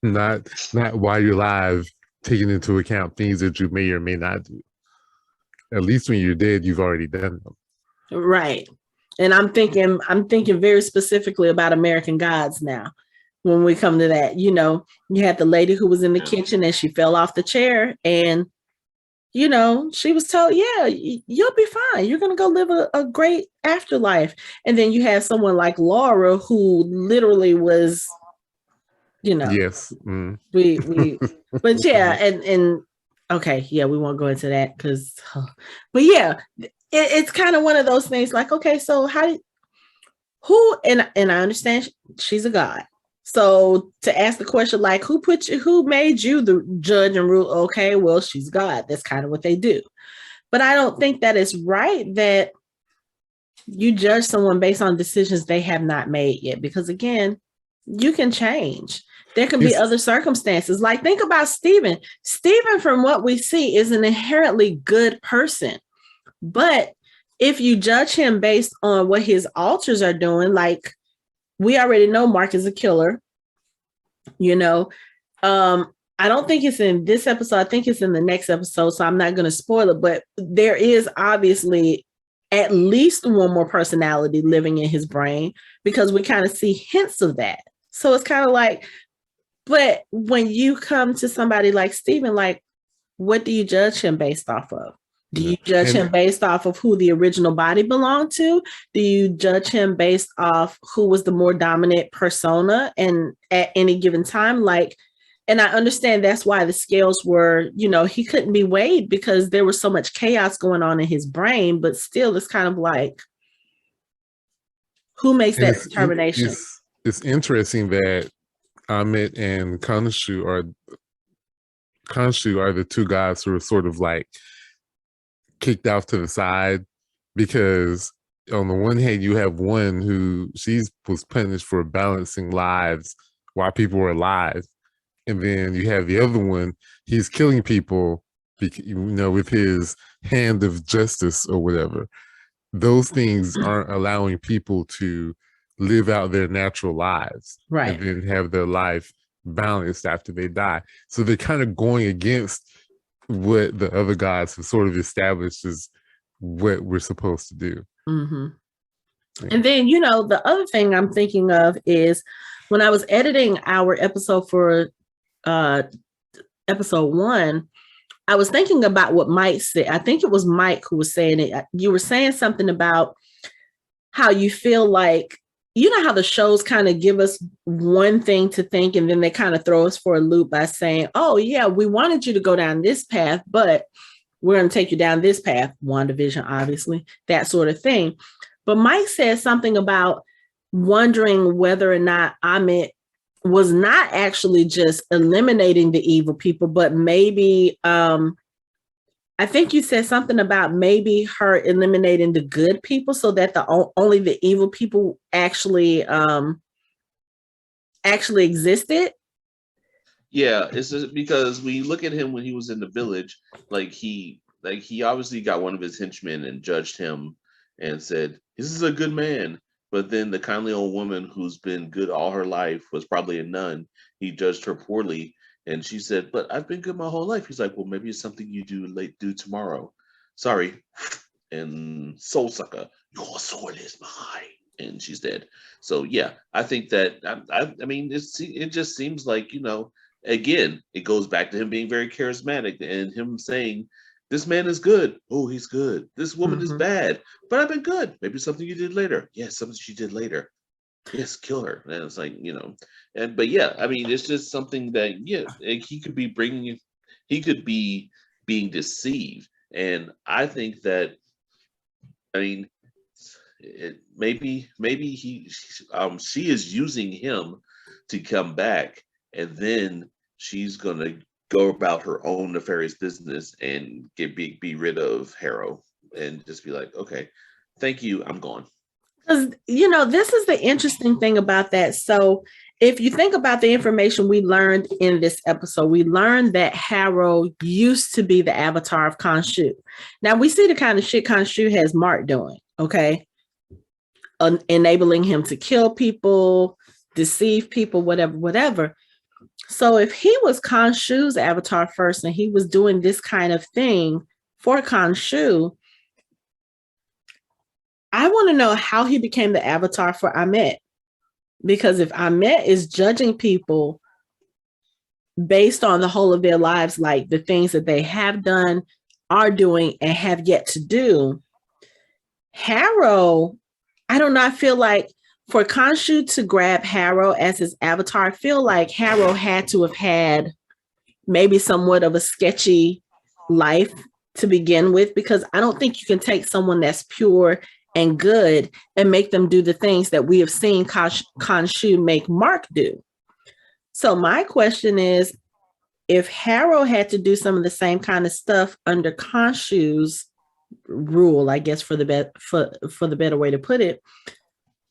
not while you're alive, taking into account things that you may or may not do. At least when you're dead, you've already done them.
Right. And I'm thinking very specifically about American Gods now. when we come to that. You know, you had the lady who was in the kitchen and she fell off the chair, and you know, she was told, yeah, you'll be fine. You're going to go live a great afterlife. And then you have someone like Laura who literally was, you know,
yes.
but yeah. And okay. Yeah, we won't go into that because, but yeah, it's kind of one of those things like, okay, so and I understand she's a god. So to ask the question, like, who made you the judge and rule? Okay, well, she's God. That's kind of what they do. But I don't think that it's right that you judge someone based on decisions they have not made yet. Because again, you can change. There can be other circumstances. Like, think about Stephen. Stephen, from what we see, is an inherently good person. But if you judge him based on what his alters are doing, like, we already know Marc is a killer, you know. I don't think it's in this episode. I think it's in the next episode, so I'm not going to spoil it, but there is obviously at least one more personality living in his brain because we kind of see hints of that. So it's kind of like, but when you come to somebody like Stephen, like, what do you judge him based off of? Do you judge him based off of who the original body belonged to? Do you judge him based off who was the more dominant persona and at any given time? Like, and I understand that's why the scales were, you know, he couldn't be weighed because there was so much chaos going on in his brain, but still it's kind of like, who makes that determination?
It's interesting that Ammit and Khonshu are the two guys who are sort of like kicked off to the side, because on the one hand you have one who was punished for balancing lives while people were alive, and then you have the other one, he's killing people, you know, with his hand of justice or whatever. Those things aren't allowing people to live out their natural lives,
right,
and then have their life balanced after they die. So they're kind of going against what the other gods have sort of established as what we're supposed to do.
Mm-hmm. Yeah. And then, you know, the other thing I'm thinking of is when I was editing our episode for episode 1, I was thinking about what Mike said. I think it was Mike who was saying it. You were saying something about how you feel like, you know, how the shows kind of give us one thing to think and then they kind of throw us for a loop by saying, oh yeah, we wanted you to go down this path, but we're going to take you down this path. WandaVision, obviously, that sort of thing. But Mike said something about wondering whether or not Ammit was not actually just eliminating the evil people, but maybe, I think you said something about maybe her eliminating the good people so that only the evil people actually existed.
Yeah, it's just because we look at him when he was in the village, like he obviously got one of his henchmen and judged him and said, this is a good man. But then the kindly old woman who's been good all her life was probably a nun. He judged her poorly. And she said, but I've been good my whole life. He's like, well, maybe it's something you do tomorrow. Sorry. And soul sucker, your soul is mine. And she's dead. So yeah, I think that, I mean, it just seems like, you know, again, it goes back to him being very charismatic and him saying, this man is good. Oh, he's good. This woman is bad, but I've been good. Maybe something you did later. Yes, something she did later. Yes, kill her. And it's like, you know, but yeah, I mean, it's just something that, yeah, he could be being deceived. And I think that, I mean, maybe she is using him to come back, and then she's gonna go about her own nefarious business and be rid of Harrow and just be like, okay, thank you, I'm gone.
Because, you know, this is the interesting thing about that. So if you think about the information we learned in this episode, we learned that Harrow used to be the avatar of Khonshu. Now we see the kind of shit Khonshu has Marc doing, okay? Enabling him to kill people, deceive people, whatever. So if he was Khonshu's avatar first and he was doing this kind of thing for Khonshu, I want to know how he became the avatar for Ammit. Because if Ammit is judging people based on the whole of their lives, like the things that they have done, are doing, and have yet to do, Harrow, I do not feel like for Khonshu to grab Harrow as his avatar, I feel like Harrow had to have had maybe somewhat of a sketchy life to begin with, because I don't think you can take someone that's pure and good and make them do the things that we have seen Khonshu make Marc do. So my question is, if Harrow had to do some of the same kind of stuff under Khonshu's rule, I guess for the better way to put it,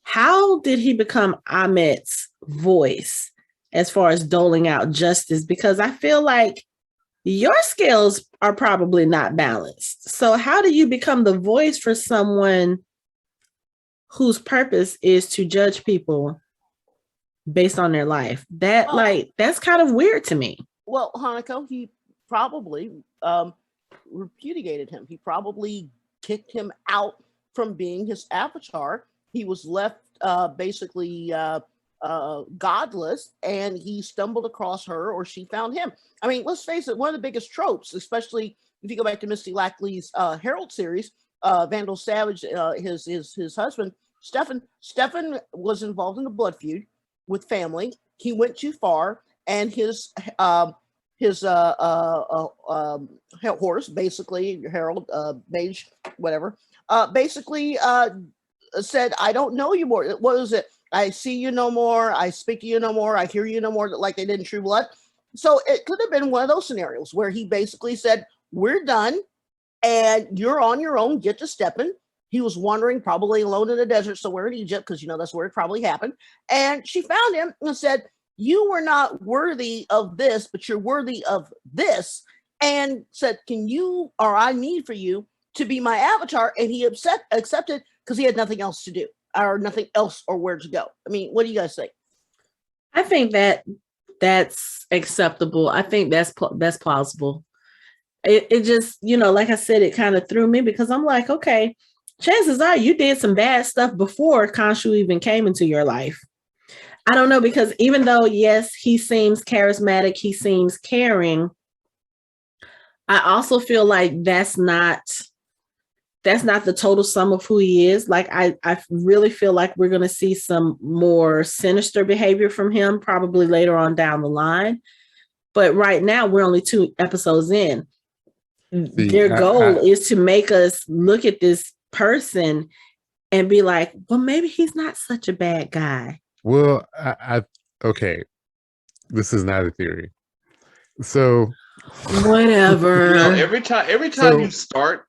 how did he become Ammit's voice as far as doling out justice? Because I feel like your skills are probably not balanced. So how do you become the voice for someone whose purpose is to judge people based on their life? That's kind of weird to me.
Well, Hanako, he probably repudiated him. He probably kicked him out from being his avatar. He was left basically godless, and he stumbled across her, or she found him. I mean, let's face it, one of the biggest tropes, especially if you go back to Misty Lackley's Herald series, Vandal Savage, his husband, Stefan was involved in a blood feud with family. He went too far, and his horse, basically Harold, Mage, whatever, basically said, "I don't know you more." What was it? I see you no more. I speak to you no more. I hear you no more. Like they did in True Blood. So it could have been one of those scenarios where he basically said, "We're done, and you're on your own. Get to stepping." He was wandering, probably alone in the desert somewhere in Egypt, because that's where it probably happened. And she found him and said, "You were not worthy of this, but you're worthy of this." And said, "Can you, or I need for you to be my avatar?" And he accepted, because he had nothing else to do, or nothing else, or where to go. I mean, what do you guys think?
I think that's acceptable. I think that's plausible. It just, like I said, it kind of threw me, because I'm like, okay, chances are you did some bad stuff before Khonshu even came into your life. I don't know, because even though, yes, he seems charismatic, he seems caring, I also feel like that's not the total sum of who he is. Like, I really feel like we're going to see some more sinister behavior from him probably later on down the line. But right now, we're only 2 episodes in. Their goal is to make us look at this person and be like, well, maybe he's not such a bad guy.
Well, okay, this is not a theory. So
whatever.
Every time you start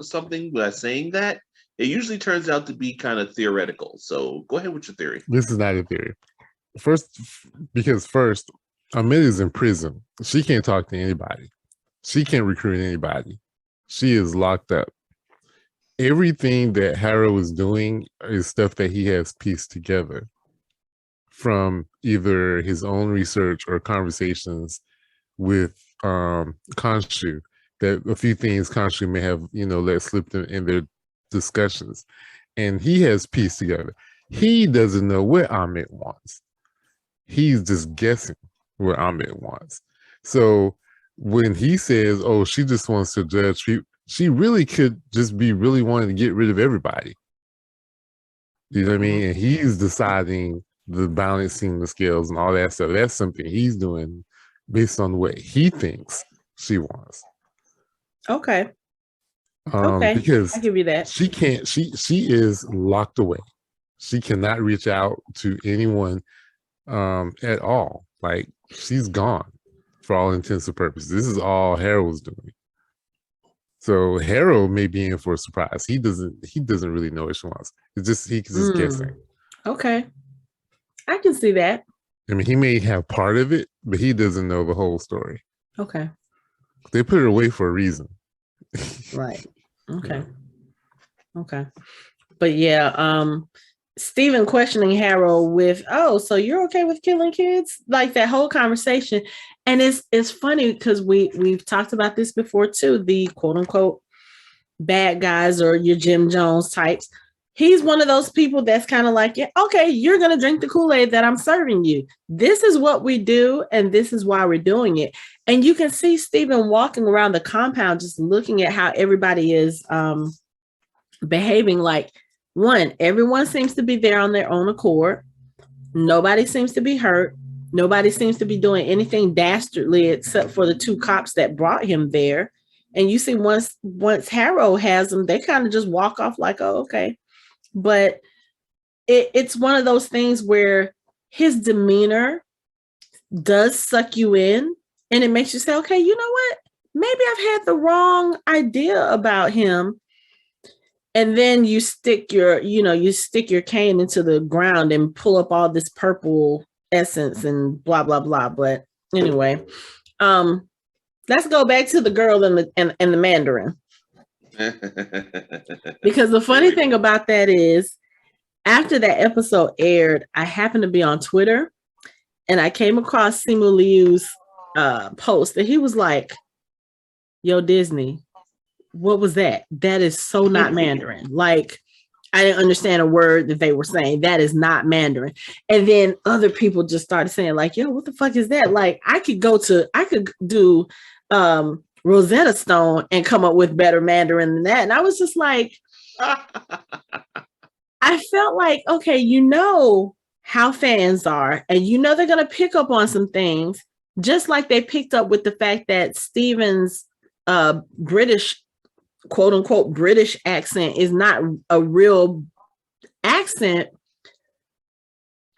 something by saying that, it usually turns out to be kind of theoretical. So go ahead with your theory.
This is not a theory. First, Ammit is in prison. She can't talk to anybody. She can't recruit anybody. She is locked up. Everything that Harrow is doing is stuff that he has pieced together from either his own research or conversations with Khonshu, that a few things Khonshu may have, let slip in their discussions. And he has pieced together. He doesn't know what Ammit wants. He's just guessing what Ammit wants. So when he says, oh, she just wants to judge people, she really could just be really wanting to get rid of everybody. You know what I mean? And he's deciding the balancing the scales and all that stuff. That's something he's doing based on what he thinks she wants.
Okay. Okay.
Because
I'll give you that.
She can't, she is locked away. She cannot reach out to anyone at all. Like, she's gone for all intents and purposes. This is all Harrow's doing. So Harrow may be in for a surprise. He doesn't really know what she wants. It's just he's just guessing.
Okay. I can see that.
I mean, he may have part of it, but he doesn't know the whole story.
Okay.
They put her away for a reason.
Right. Okay. Okay. But yeah, Stephen questioning Harrow with, "Oh, so you're okay with killing kids?" Like that whole conversation. And it's funny because we've talked about this before too, the quote unquote bad guys or your Jim Jones types. he's one of those people that's kind of like, yeah, okay, you're going to drink the Kool-Aid that I'm serving you. This is what we do, and this is why we're doing it. And you can see Steven walking around the compound, just looking at how everybody is behaving. Like, one, everyone seems to be there on their own accord. Nobody seems to be hurt. Nobody seems to be doing anything dastardly except for the two cops that brought him there. And you see once Harrow has them, they kind of just walk off like, oh, okay. But it's one of those things where his demeanor does suck you in, and it makes you say, okay, you know what? Maybe I've had the wrong idea about him. And then you stick your cane into the ground and pull up all this purple essence and blah, blah, blah. But anyway, let's go back to the girl and the Mandarin. Because the funny thing about that is, after that episode aired, I happened to be on Twitter and I came across Simu Liu's post, and he was like, yo, Disney, what was that? That is so not Mandarin. Like, I didn't understand a word that they were saying. That is not Mandarin. And then other people just started saying like, yo, what the fuck is that? Like, I could do Rosetta Stone and come up with better Mandarin than that. And I was just like, I felt like, okay, you know how fans are, and you know they're going to pick up on some things, just like they picked up with the fact that Steven's British, quote unquote, British accent is not a real accent.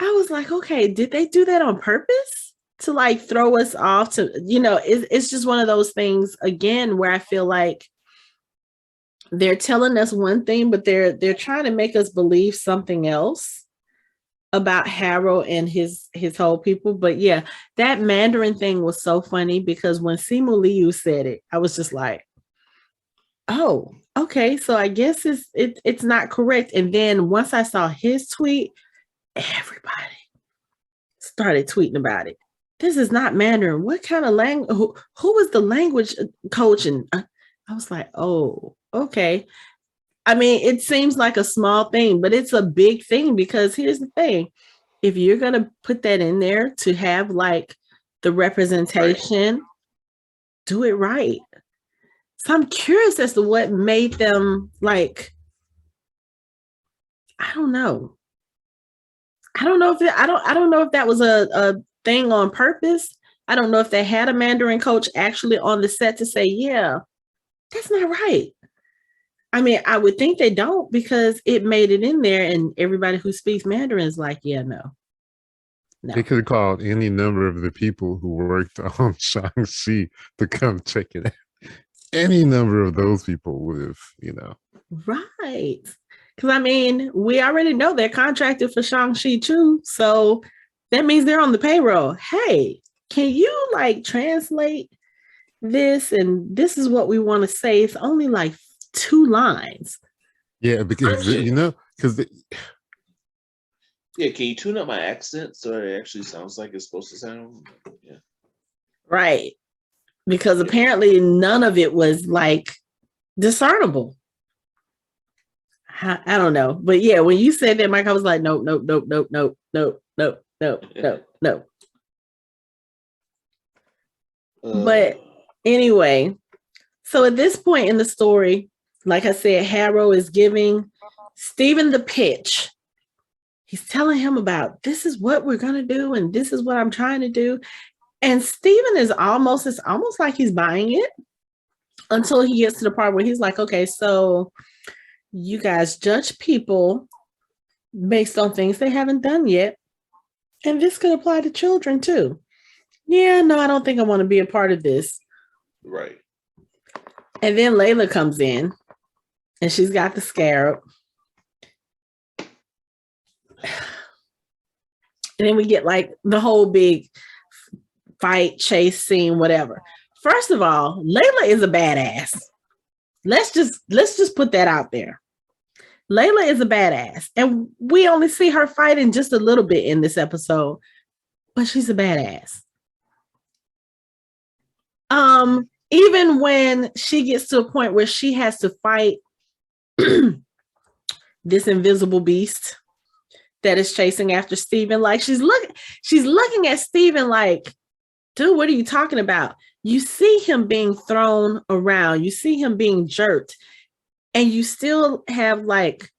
I was like, okay, did they do that on purpose to like throw us off? To, you know, it's just one of those things again where I feel like they're telling us one thing, but they're trying to make us believe something else about Harrow and his whole people. But yeah, that Mandarin thing was so funny because when Simu Liu said it, I was just like, oh, okay, so I guess it's not correct. And then once I saw his tweet, everybody started tweeting about it. This is not Mandarin. What kind of language? Who was the language coach? And I was like, oh, okay. I mean, it seems like a small thing, but it's a big thing because here's the thing. If you're going to put that in there to have like the representation, do it right. So I'm curious as to what made them like, I don't know. I don't know if that was a thing on purpose. I don't know if they had a Mandarin coach actually on the set to say, yeah, that's not right. I mean, I would think they don't because it made it in there and everybody who speaks Mandarin is like, yeah, no.
They could have called any number of the people who worked on Shang-Chi to come check it out. Any number of those people would have, you know.
Right. Because, I mean, we already know they're contracted for Shang-Chi too. So that means they're on the payroll. Hey, can you like translate this? And this is what we want to say. It's only like 2 lines.
Yeah, because
yeah, can you tune up my accent so it actually sounds like it's supposed to sound? Yeah.
Right. Because apparently none of it was like discernible. I don't know. But yeah, when you said that, Mike, I was like, nope. But anyway, so at this point in the story, like I said, Harrow is giving Steven the pitch. He's telling him about this is what we're going to do and this is what I'm trying to do. And Steven it's almost like he's buying it until he gets to the part where he's like, okay, so you guys judge people based on things they haven't done yet. And this could apply to children too. Yeah, no, I don't think I want to be a part of this.
Right.
And then Layla comes in and she's got the scarab. And then we get like the whole big fight, chase scene, whatever. First of all, Layla is a badass. Let's just put that out there. Layla is a badass. And we only see her fighting just a little bit in this episode, but she's a badass. Even when she gets to a point where she has to fight this invisible beast that is chasing after Steven. Like she's looking at Steven like, dude, what are you talking about? You see him being thrown around, you see him being jerked, and you still have like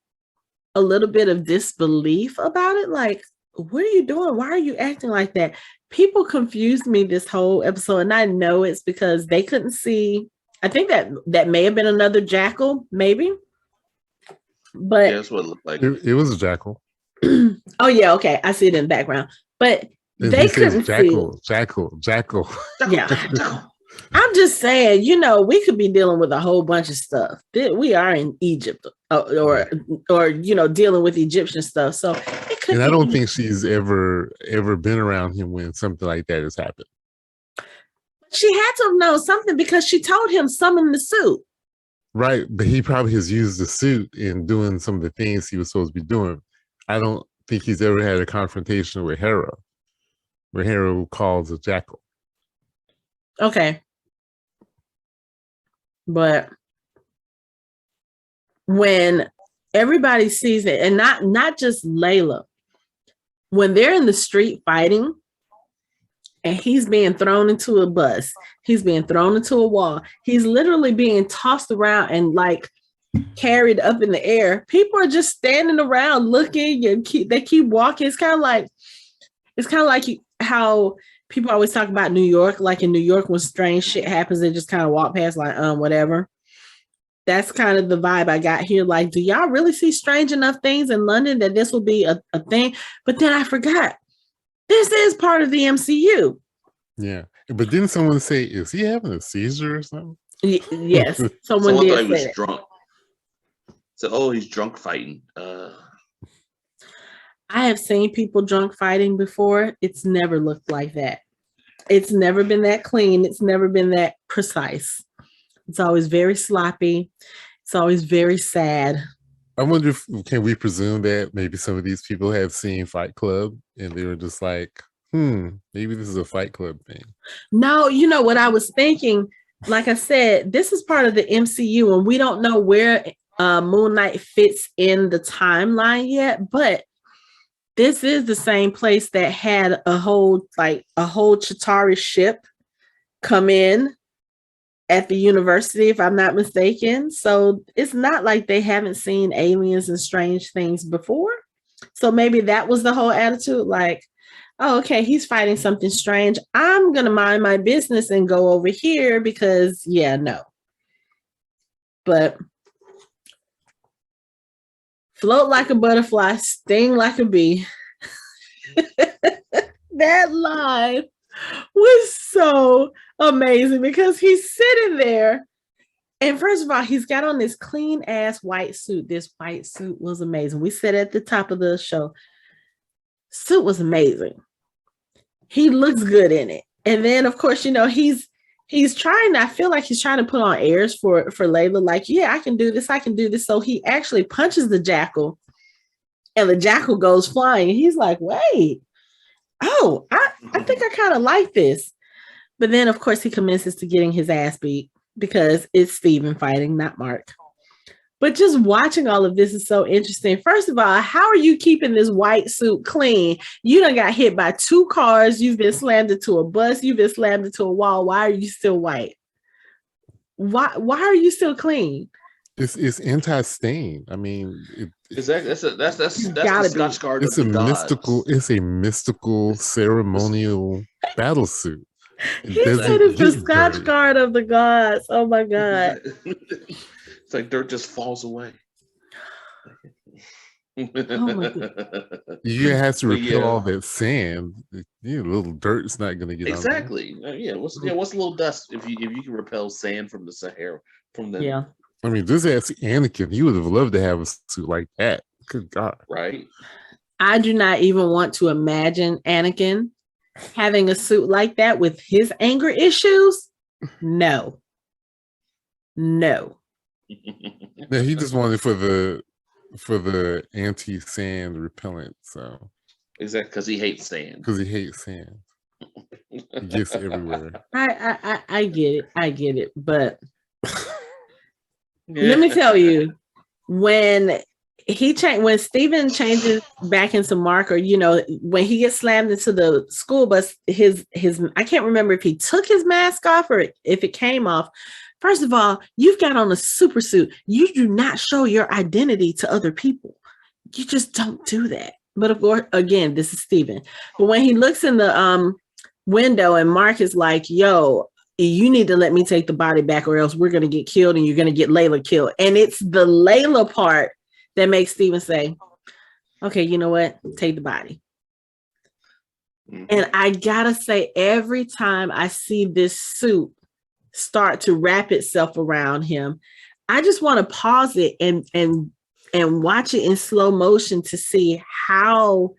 a little bit of disbelief about it. Like, what are you doing? Why are you acting like that? People confused me this whole episode, and I know it's because they couldn't see. I think that may have been another jackal, maybe. But
yeah, that's what it looked like.
It was a jackal.
Oh yeah, okay. I see it in the background. But they couldn't
jackal,
see.
jackal.
Yeah. I'm just saying, we could be dealing with a whole bunch of stuff. We are in Egypt or dealing with Egyptian stuff. So it could.
And I don't think she's ever been around him when something like that has happened.
She had to have known something because she told him summon the suit.
Right, but he probably has used the suit in doing some of the things he was supposed to be doing. I don't think he's ever had a confrontation with Harrow, where Harrow calls a jackal.
Okay. But when everybody sees it, and not just Layla, when they're in the street fighting, and he's being thrown into a bus, he's being thrown into a wall, he's literally being tossed around and like carried up in the air. People are just standing around looking, and they keep walking. It's kind of like how people always talk about New York. Like in New York, when strange shit happens, they just kind of walk past like, whatever. That's kind of the vibe I got here. Like, do y'all really see strange enough things in London that this will be a thing? But then I forgot, this is part of the MCU.
Yeah. But didn't someone say, is he having a seizure or something?
Yes. Someone
thought he
did
was
say
drunk. So, he's drunk fighting.
I have seen people drunk fighting before. It's never looked like that. It's never been that clean. It's never been that precise. It's always very sloppy. It's always very sad.
I wonder can we presume that maybe some of these people have seen Fight Club and they were just like, maybe this is a Fight Club thing.
No, you know what I was thinking? Like I said, this is part of the MCU, and we don't know where Moon Knight fits in the timeline yet, but this is the same place that had a whole Chitauri ship come in at the university, if I'm not mistaken. So it's not like they haven't seen aliens and strange things before. So maybe that was the whole attitude, like, oh, okay, he's fighting something strange. I'm going to mind my business and go over here because, no. But float like a butterfly, sting like a bee. That line was so amazing because he's sitting there, and first of all, he's got on this clean ass white suit. This white suit was amazing. We said at the top of the show, suit was amazing. He looks good in it. And then of course, he's trying, I feel like he's trying to put on airs for Layla, like, yeah, I can do this. So he actually punches the jackal, and the jackal goes flying. And he's like, wait, I think I kind of like this. But then, of course, he commences to getting his ass beat because it's Steven fighting, not Marc. But just watching all of this is so interesting. First of all, how are you keeping this white suit clean? You done got hit by 2 cars. You've been slammed into a bus. You've been slammed into a wall. Why are you still white? Why are you still clean?
It's anti-stain. I mean,
exactly. That's the Scotch Guard.
It's a mystical ceremonial battle suit.
He said it's the Scotch Guard of the gods. Oh my god!
It's like dirt just falls away.
Oh my god!
You have to repel all that sand. Little dirt's not going to get
exactly. What's a little dust if you can repel sand from the Sahara from the
I mean, this ass Anakin, he would have loved to have a suit like that. Good God.
Right.
I do not even want to imagine Anakin having a suit like that with his anger issues. No.
Yeah, he just wanted for the anti-sand repellent. So
exactly, because he hates sand.
Because he hates sand. He gets everywhere.
I get it, but let me tell you, when he changed when Steven changes back into Marc, or when he gets slammed into the school bus, his I can't remember if he took his mask off or if it came off. First of all, you've got on a super suit. You do not show your identity to other people. You just don't do that. But of course, again, this is Steven. But when he looks in the window and Marc is like, yo, you need to let me take the body back or else we're going to get killed and you're going to get Layla killed. And it's the Layla part that makes Steven say, okay, you know what? Take the body. And I gotta say, every time I see this suit start to wrap itself around him, I just want to pause it and watch it in slow motion to see how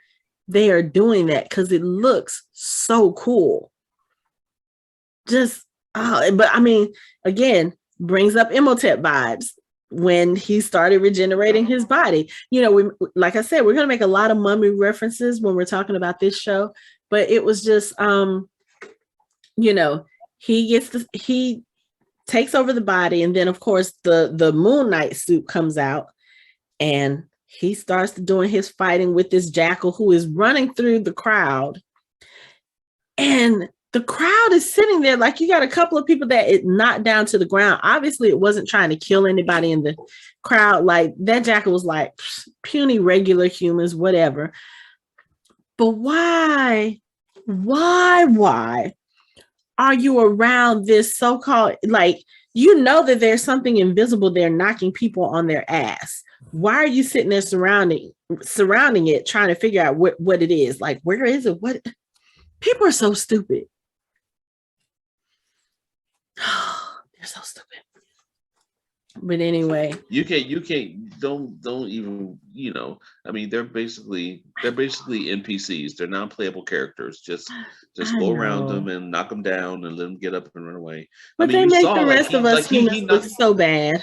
they are doing that, because it looks so cool. But I mean, again, brings up Imhotep vibes when he started regenerating his body. Like I said, we're going to make a lot of mummy references when we're talking about this show, but it was just, he takes over the body. And then of course the Moon Knight suit comes out and he starts doing his fighting with this jackal who is running through the crowd. And the crowd is sitting there like you got a couple of people that it knocked down to the ground. Obviously, it wasn't trying to kill anybody in the crowd. Like that jackal was like puny regular humans, whatever. But why are you around this so-called, like, that there's something invisible there knocking people on their ass? Why are you sitting there surrounding it, trying to figure out what it is? Like, where is it? What? People are so stupid. They're so stupid. But anyway,
you can't don't even, I mean, they're basically NPCs. They're non-playable characters. Just go around them and knock them down and let them get up and run away.
But they make the rest of us humans look so bad.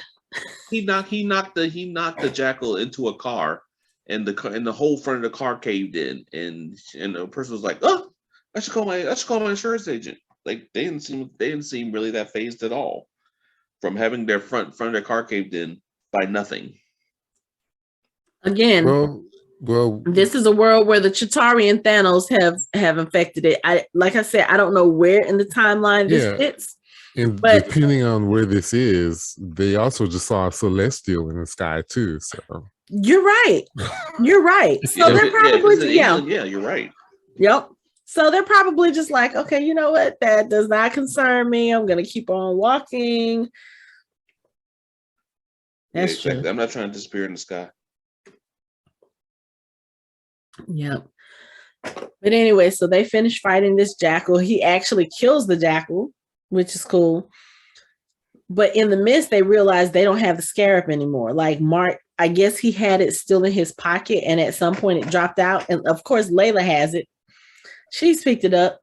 He knocked the jackal into a car, and the whole front of the car caved in, and the person was like, "Oh, I should call my insurance agent." Like they didn't seem really that fazed at all from having their front of their car caved in by nothing.
Again,
well,
this is a world where the Chitauri and Thanos have affected it. Like I said, I don't know where in the timeline this fits.
And depending on where this is, they also just saw a celestial in the sky too. So
you're right. So they're probably
yeah, you're right.
Yep. So they're probably just like, okay, you know what? That does not concern me. I'm going to keep on walking. That's true.
I'm not trying to disappear in the sky.
Yep. But anyway, so they finish fighting this jackal. He actually kills the jackal, which is cool. But in the midst, they realize they don't have the scarab anymore. Like Marc, I guess he had it still in his pocket, and at some point it dropped out. And of course, Layla has it. She's picked it up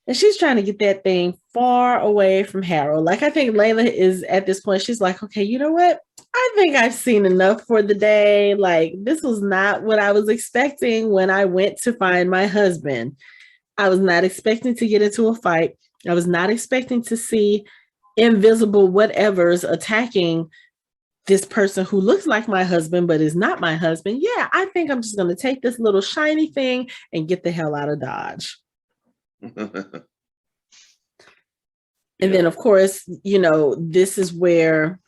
and she's trying to get that thing far away from Harrow. Like, I think Layla is at this point, she's like, okay, you know what? I think I've seen enough for the day. Like, this was not what I was expecting when I went to find my husband. I was not expecting to get into a fight. I was not expecting to see invisible whatevers attacking this person who looks like my husband, but is not my husband. Yeah, I think I'm just going to take this little shiny thing and get the hell out of Dodge. And then, of course, this is where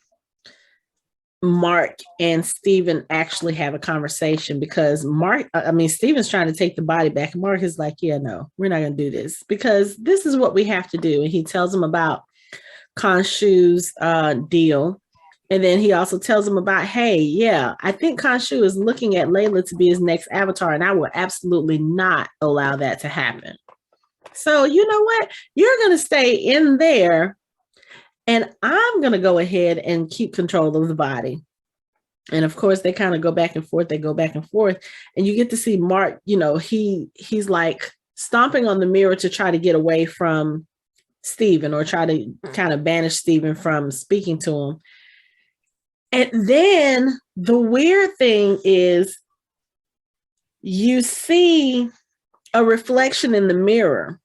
Marc and Steven actually have a conversation, because Steven's trying to take the body back. And Marc is like, yeah, no, we're not going to do this, because this is what we have to do. And he tells him about Khonshu's deal. And then he also tells him about, hey, yeah, I think Khonshu is looking at Layla to be his next avatar, and I will absolutely not allow that to happen. So you know what? You're going to stay in there, and I'm going to go ahead and keep control of the body. And of course, they kind of go back and forth. They go back and forth. And you get to see Marc, he's like stomping on the mirror to try to get away from Steven, or try to kind of banish Steven from speaking to him. And then the weird thing is you see a reflection in the mirror,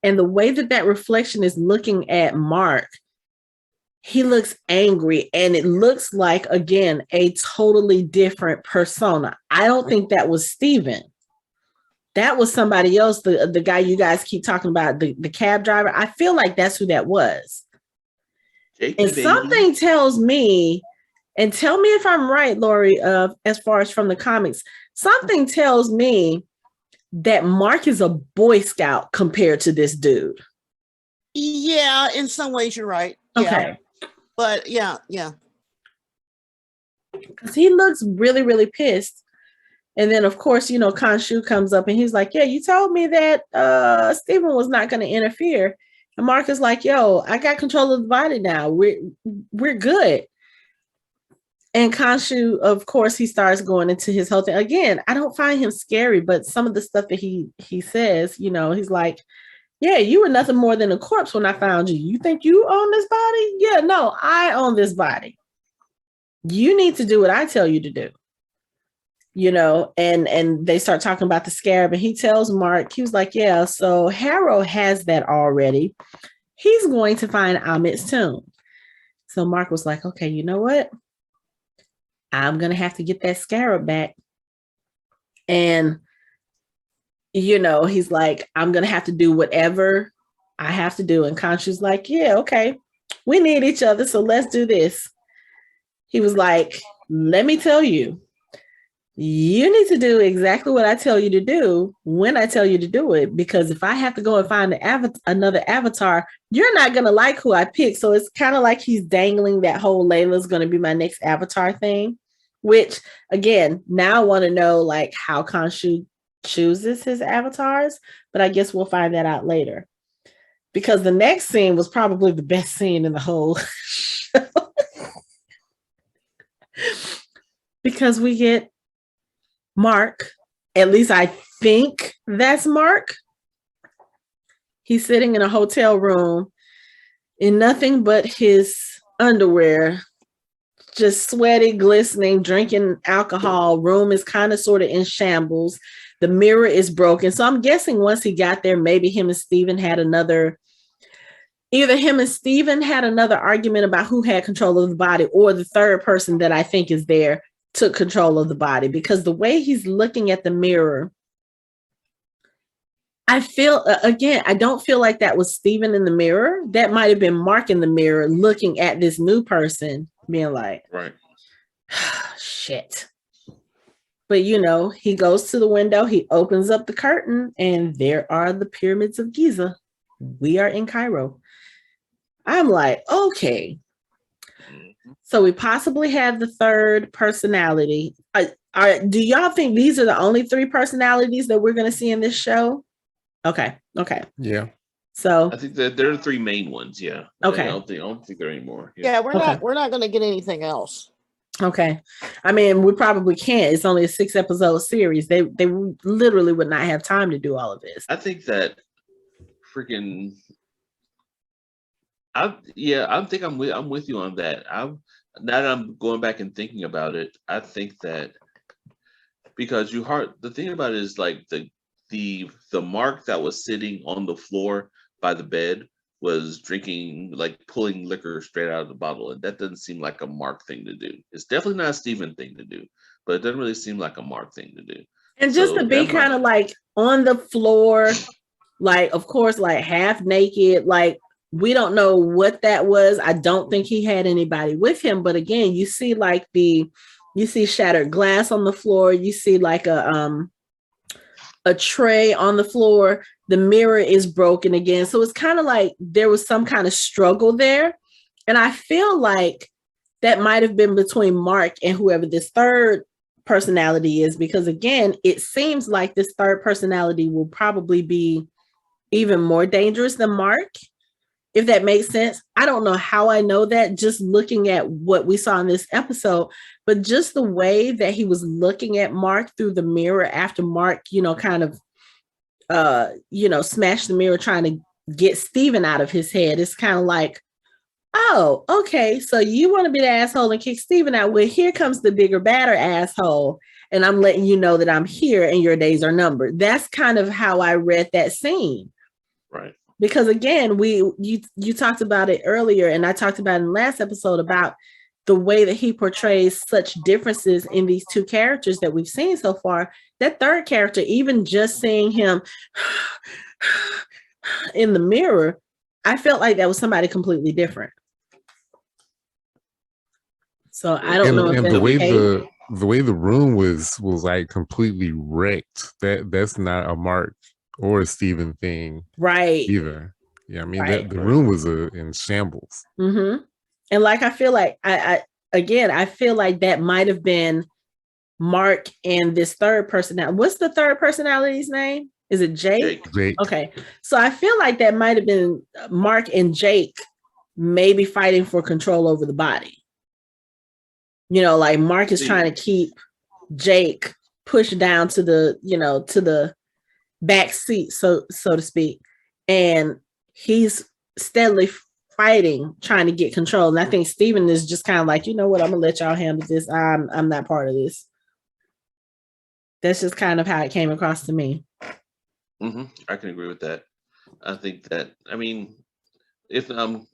and the way that reflection is looking at Marc he looks angry, and it looks like, again, a totally different persona. I don't think that was Steven. That was somebody else, the guy you guys keep talking about, the cab driver. I feel like that's who that was. And something tells me, and tell me if I'm right, Lori, as far as from the comics, something tells me that Marc is a Boy Scout compared to this dude.
Yeah, in some ways you're right.
Okay.
Yeah. But yeah.
Because he looks really, really pissed. And then, of course, Khonshu comes up and he's like, yeah, you told me that Steven was not going to interfere. And Marc is like, yo, I got control of the body now. We're good. And Khonshu, of course, he starts going into his whole thing. Again, I don't find him scary, but some of the stuff that he says, he's like, yeah, you were nothing more than a corpse when I found you. You think you own this body? Yeah, no, I own this body. You need to do what I tell you to do. And they start talking about the scarab, and he tells Marc, he was like, yeah, so Harrow has that already. He's going to find Ammit's tomb. So Marc was like, okay, you know what? I'm going to have to get that scarab back. And he's like, I'm going to have to do whatever I have to do. And Khonshu's like, yeah, okay, we need each other, so let's do this. He was like, let me tell you, you need to do exactly what I tell you to do when I tell you to do it, because if I have to go and find another avatar, you're not going to like who I pick. So it's kind of like he's dangling that whole Layla's going to be my next avatar thing, which, again, now I want to know like how Khonshu chooses his avatars, but I guess we'll find that out later, because the next scene was probably the best scene in the whole show. Because we get Marc, at least I think that's Marc. He's sitting in a hotel room in nothing but his underwear, just sweaty, glistening, drinking alcohol. Room is kind of sort of in shambles. The mirror is broken. So I'm guessing once he got there, maybe either him and Steven had another argument about who had control of the body, or the third person that I think is there took control of the body, because the way he's looking at the mirror, I feel, again, I don't feel like that was Steven in the mirror. That might have been Marc in the mirror looking at this new person being like,
right,
shit. But he goes to the window, he opens up the curtain, and there are the pyramids of Giza. We are in Cairo. I'm like, okay. So we possibly have the third personality. Do y'all think these are the only three personalities that we're going to see in this show? Okay.
Yeah.
So
I think that they're the three main ones. Yeah.
Okay.
I don't think there are any more.
Yeah, we're not going to get anything else.
Okay. I mean, we probably can't. It's only a 6-episode series. They literally would not have time to do all of this.
I think that freaking. I'm with you on that. Now that I'm going back and thinking about it, I think that because the thing about it is like the Marc that was sitting on the floor by the bed was drinking, like pulling liquor straight out of the bottle, and that doesn't seem like a Marc thing to do. It's definitely not a Steven thing to do, but it doesn't really seem like a Marc thing to do.
And just to be kind of like on the floor, like, of course, like half naked, like we don't know what that was. I don't think he had anybody with him, but again, you see like you see shattered glass on the floor. You see like a tray on the floor. The mirror is broken again. So it's kind of like there was some kind of struggle there. And I feel like that might have been between Marc and whoever this third personality is, because again, it seems like this third personality will probably be even more dangerous than Marc, if that makes sense. I don't know how I know that, just looking at what we saw in this episode, but just the way that he was looking at Marc through the mirror after Marc, kind of, smashed the mirror trying to get Steven out of his head. It's kind of like, oh, okay, so you want to be the asshole and kick Steven out. Well, here comes the bigger, badder asshole, and I'm letting you know that I'm here and your days are numbered. That's kind of how I read that scene.
Right.
Because again, you talked about it earlier, and I talked about it in the last episode about the way that he portrays such differences in these two characters that we've seen so far. That third character, even just seeing him in the mirror, I felt like that was somebody completely different. So I don't know if
and
that's
the way the room was like completely wrecked. That's not a Marc or a Steven thing,
right?
Either. Yeah, I mean
Right.
the room was in shambles.
Mm-hmm. And like I feel like I feel like that might have been Marc and this third personality. What's the third personality's name? Is it Jake?
Jake.
Okay, so I feel like that might have been Marc and Jake maybe fighting for control over the body. You know, like Marc is trying to keep Jake pushed down to the, to the back seat, so to speak, and he's steadily fighting, trying to get control. And I think Steven is just kind of like, you know what, I'm gonna let y'all handle this. I'm not part of this. That's just kind of how it came across to me.
Mm-hmm. I can agree with that. I think that, I mean, if Lori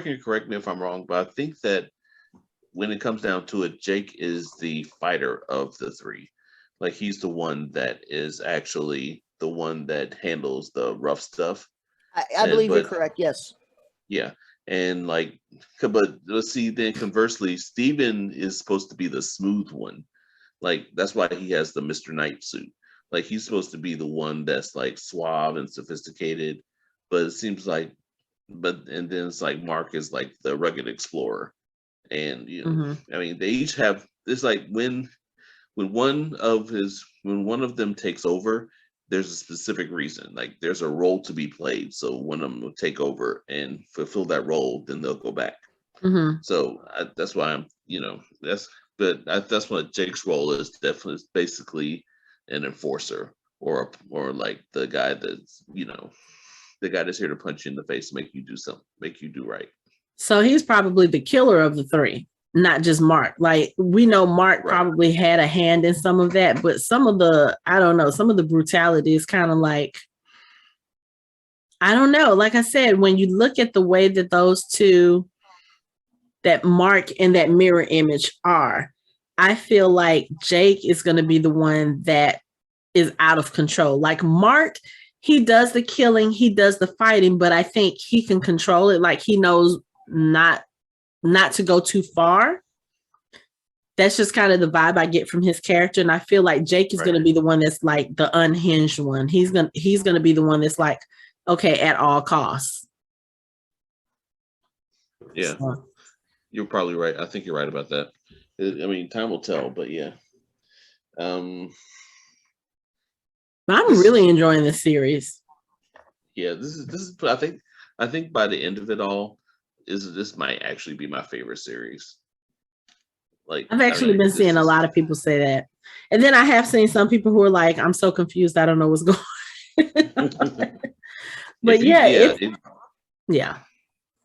can correct me if I'm wrong, but I think that when it comes down to it, Jake is the fighter of the three. Like, he's the one that is actually the one that handles the rough stuff.
I believe you're correct. Yes.
Yeah. And like, but let's see, then conversely, Steven is supposed to be the smooth one. Like, that's why he has the Mr. Knight suit. Like, he's supposed to be the one that's like suave and sophisticated, but it seems like, and then it's like Marc is like the rugged explorer. And, I mean, they each have, it's like when one of them takes over, there's a specific reason. Like, there's a role to be played. So one of them will take over and fulfill that role, then they'll go back.
Mm-hmm.
So that's why I'm, that's what Jake's role is. Definitely, is basically an enforcer or like the guy that's, the guy that's here to punch you in the face, make you do something, make you do right.
So he's probably the killer of the three, not just Marc. Like, we know Marc probably had a hand in some of that, but some of the, I don't know, some of the brutality is kind of like, I don't know. Like I said, when you look at the way that those two, that Marc and that mirror image are, I feel like Jake is going to be the one that is out of control. Like, Marc, he does the killing, he does the fighting, but I think he can control it. Like, he knows not to go too far. That's just kind of the vibe I get from his character. And I feel like Jake is going to be the one that's like the unhinged one. He's going to be the one that's like, okay, at all costs.
Yeah. So. You're probably right. I think you're right about that. I mean, time will tell, but yeah.
I'm really enjoying this series.
Yeah, this is I think by the end of it all, this might actually be my favorite series. Like,
I've actually been seeing a lot of people say that. And then I have seen some people who are like, I'm so confused, I don't know what's going on. But yeah.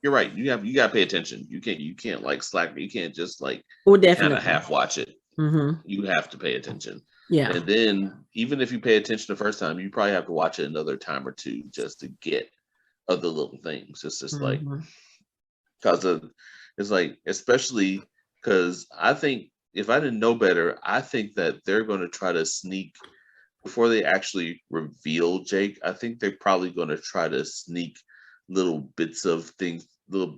You're right. You got to pay attention. You can't like slack. You can't just like kind of half watch it. Mm-hmm.
You have to pay attention.
Yeah.
And then even if you pay attention the first time, you probably have to watch it another time or two just to get other little things. It's just like, because it's like, especially because I think if I didn't know better, I think that they're going to try to sneak before they actually reveal Jake. I think they're probably going to try to sneak little bits of things, little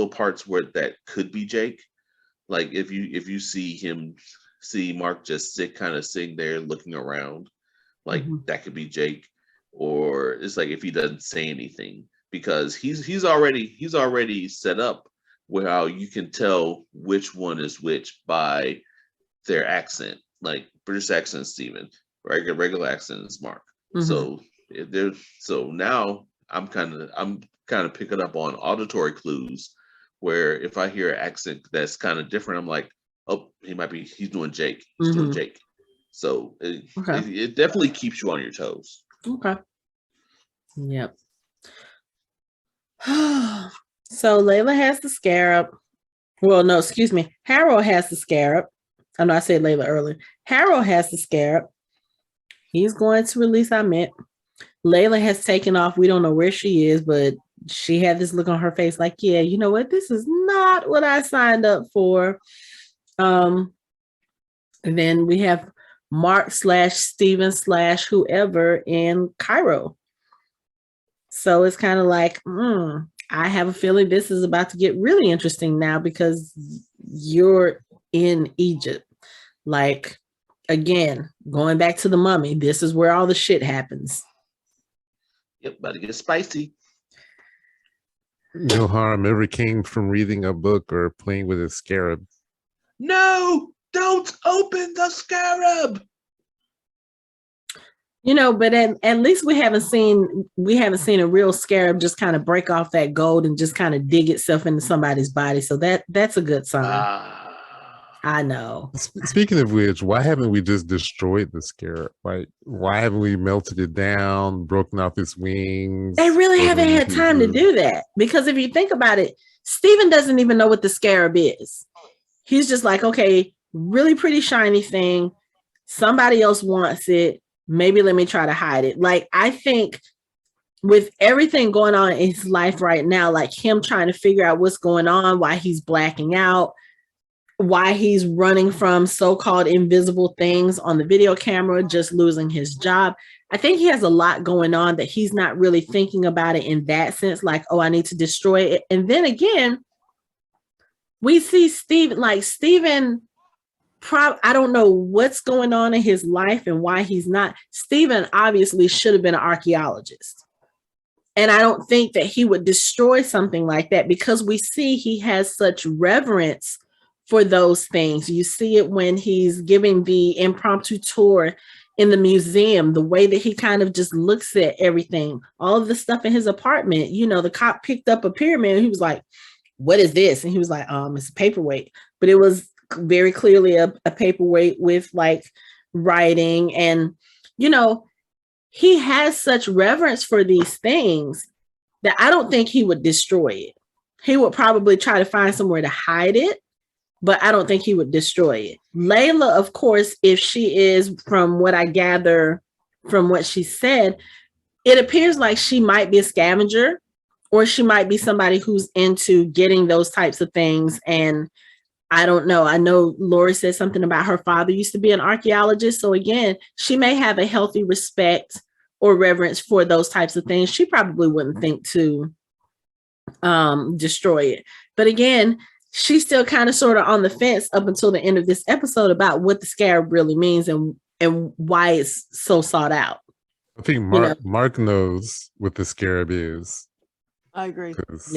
parts where that could be Jake. Like if you see Marc just sitting there looking around, like that could be Jake. Or it's like if he doesn't say anything, because he's already set up where how you can tell which one is which by their accent. Like British accent is Steven, regular accent is Marc. So now I'm kind of picking up on auditory clues where if I hear an accent that's kind of different, I'm like, oh, he's doing Jake. He's doing Jake. So it definitely keeps you on your toes.
Okay. Yep. So Layla has the scarab. Well, no, excuse me. Harrow has the scarab. I know I said Layla earlier. Harrow has the scarab. He's going to release Ammit. Layla has taken off. We don't know where she is, but she had this look on her face like, yeah, you know what? This is not what I signed up for. And then we have Marc / Steven / whoever in Cairo. So it's kind of like, I have a feeling this is about to get really interesting now because you're in Egypt. Like, again, going back to the mummy, this is where all the shit happens.
Yep, about to get spicy.
No harm ever came from reading a book or playing with a scarab.
No, don't open the scarab.
You know, but at least we haven't seen a real scarab just kind of break off that gold and just kind of dig itself into somebody's body. So that's a good sign. I know.
Speaking of which, why haven't we just destroyed the scarab? Like, why haven't we melted it down, broken off its wings?
They really haven't had time to do that. Because if you think about it, Steven doesn't even know what the scarab is. He's just like, okay, really pretty shiny thing. Somebody else wants it. Maybe let me try to hide it. Like, I think with everything going on in his life right now, like him trying to figure out what's going on, why he's blacking out, why he's running from so-called invisible things on the video camera, just losing his job. I think he has a lot going on that he's not really thinking about it in that sense, like, oh, I need to destroy it. And then again, we see Steven, I don't know what's going on in his life and why he's not. Steven obviously should have been an archaeologist. And I don't think that he would destroy something like that because we see he has such reverence for those things. You see it when he's giving the impromptu tour in the museum, the way that he kind of just looks at everything, all of the stuff in his apartment. You know, the cop picked up a pyramid and he was like, what is this? And he was like, it's a paperweight. But it was very clearly a paperweight with like writing. And, you know, he has such reverence for these things that I don't think he would destroy it. He would probably try to find somewhere to hide it, but I don't think he would destroy it. Layla, of course, if she is, from what I gather from what she said, it appears like she might be a scavenger or she might be somebody who's into getting those types of things. And I don't know. I know Lori said something about her father used to be an archaeologist. So again, she may have a healthy respect or reverence for those types of things. She probably wouldn't think to destroy it. But again, she's still kind of sort of on the fence up until the end of this episode about what the scarab really means and why it's so sought out.
I think Marc knows what the scarab is.
I agree.
Because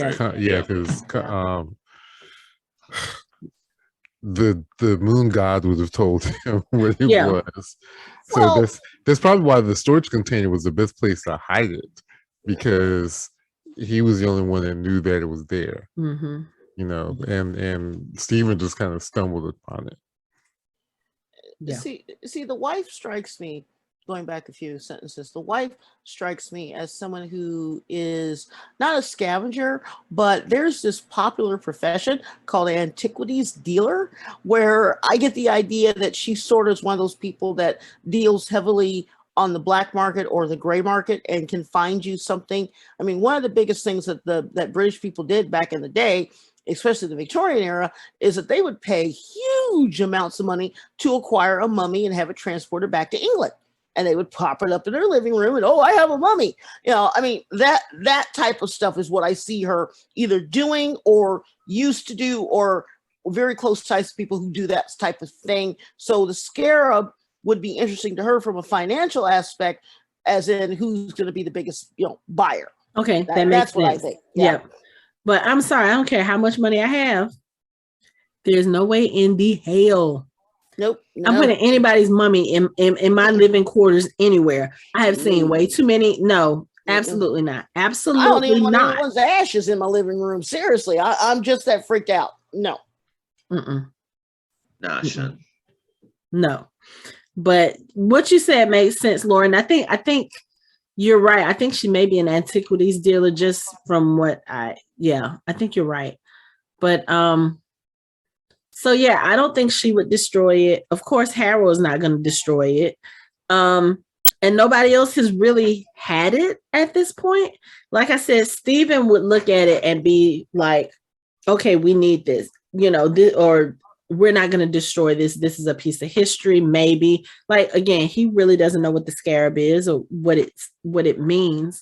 the moon god would have told him what it was. So that's probably why the storage container was the best place to hide it, because he was the only one that knew that it was there.
Mm-hmm.
You know, and Steven just kind of stumbled upon it.
Yeah. See, the wife strikes me, going back a few sentences, the wife strikes me as someone who is not a scavenger, but there's this popular profession called antiquities dealer, where I get the idea that she sort of is one of those people that deals heavily on the black market or the gray market and can find you something. I mean, one of the biggest things that British people did back in the day, especially the Victorian era, is that they would pay huge amounts of money to acquire a mummy and have it transported back to England. And they would pop it up in their living room and, oh, I have a mummy. You know, I mean, that type of stuff is what I see her either doing or used to do, or very close ties to people who do that type of thing. So the scarab would be interesting to her from a financial aspect, as in who's going to be the biggest, buyer.
Okay, that makes sense.
What I think.
Yeah. But I'm sorry, I don't care how much money I have. There's no way in the hell.
Nope.
I'm putting anybody's mummy in my living quarters anywhere. I have seen way too many. No, absolutely not. Absolutely not. I don't even want
anyone's ashes in my living room. Seriously, I'm just that freaked out. No.
Nah, Sean.
No. But what you said makes sense, Lauren. I think you're right. I think she may be an antiquities dealer, just from what I think you're right. But so yeah, I don't think she would destroy it. Of course, Harrow is not going to destroy it. and nobody else has really had it at this point. Like I said, Steven would look at it and be like, okay, we need this, or we're not going to destroy this. This is a piece of history, maybe. Like, again, he really doesn't know what the scarab is or what it means.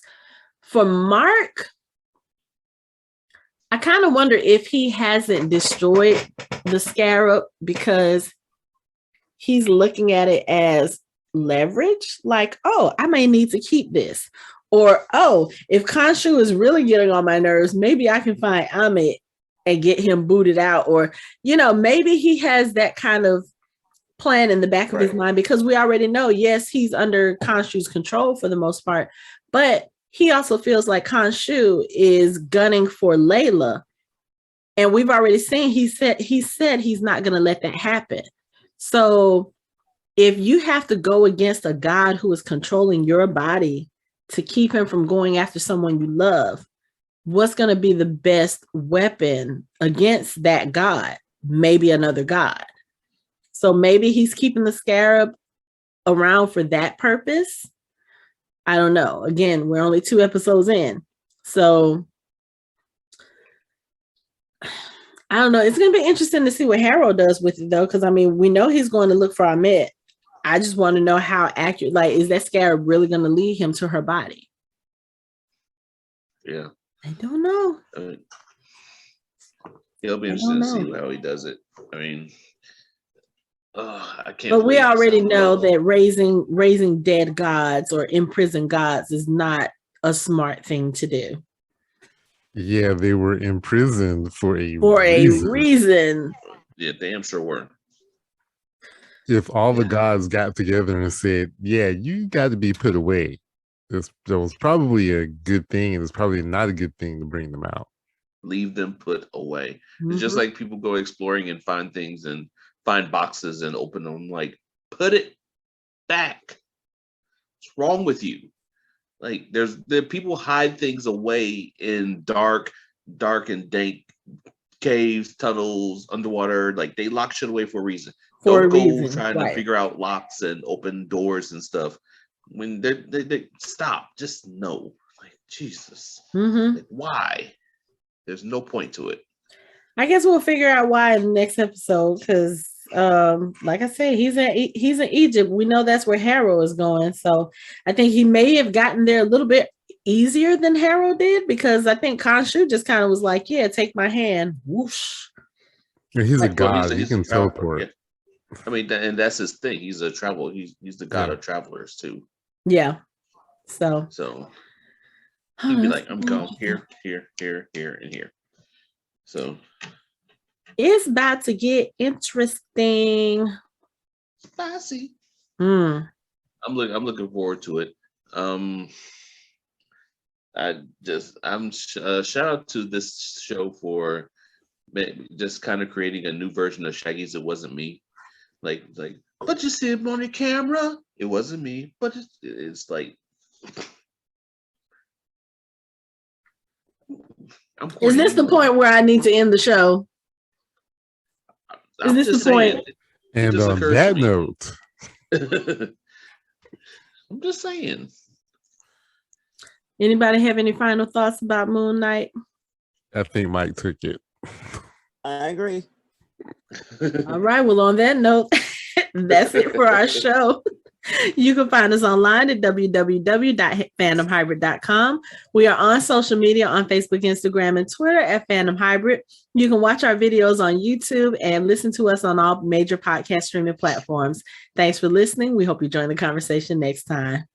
For Marc, I kind of wonder if he hasn't destroyed the scarab because he's looking at it as leverage. Like, oh, I may need to keep this. Or, oh, if Khonshu is really getting on my nerves, maybe I can find Ammit and get him booted out. Or, maybe he has that kind of plan in the back of his mind, because we already know, yes, he's under Khonshu's control for the most part, but he also feels like Khonshu is gunning for Layla. And we've already seen, he said he's not going to let that happen. So if you have to go against a god who is controlling your body to keep him from going after someone you love, what's going to be the best weapon against that god? Maybe another god. So maybe he's keeping the scarab around for that purpose. I don't know. Again, we're only 2 episodes in. So I don't know. It's going to be interesting to see what Harrow does with it, though, because, we know he's going to look for Ammit. I just want to know how accurate, is that scarab really going to lead him to her body?
Yeah.
I don't know.
It'll be interesting to see how he does it. I can't.
But we already know that raising dead gods or imprisoned gods is not a smart thing to do.
Yeah, they were imprisoned for a
reason.
Yeah, damn sure were.
If all the gods got together and said, yeah, you got to be put away, that was probably a good thing, and it's probably not a good thing to bring them out.
Leave them put away. It's just like people go exploring and find things and find boxes and open them. Like, put it back. What's wrong with you? Like, there people hide things away in dark and dank caves, tunnels, underwater. Like, they lock shit away for a reason. Don't go trying to figure out locks and open doors and stuff. When they stop, just know. Like, Jesus. Like, why? There's no point to it.
I guess we'll figure out why in the next episode, because like I said, he's in Egypt. We know that's where Harrow is going. So I think he may have gotten there a little bit easier than Harrow did, because I think Khonshu just kind of was like, yeah, take my hand. Whoosh.
Yeah, he's a god. He can teleport.
Yeah. And that's his thing. He's a traveler. He's the god of travelers too.
Yeah. So
he'd be like, I'm going here, and here. So
it's about to get interesting.
Spicy.
I'm
looking forward to it. Shout out to this show for just kind of creating a new version of Shaggy's It Wasn't Me. Like, but you see him on the camera. It wasn't me, but it's like.
Is this the point where I need to end the show? Is this the point?
And on that note,
I'm just saying.
Anybody have any final thoughts about Moon Knight?
I think Mike took it.
I agree.
All right. Well, on that note, that's it for our show. You can find us online at www.fandomhybrid.com. We are on social media on Facebook, Instagram, and Twitter at Fandom Hybrid. You can watch our videos on YouTube and listen to us on all major podcast streaming platforms. Thanks for listening. We hope you join the conversation next time.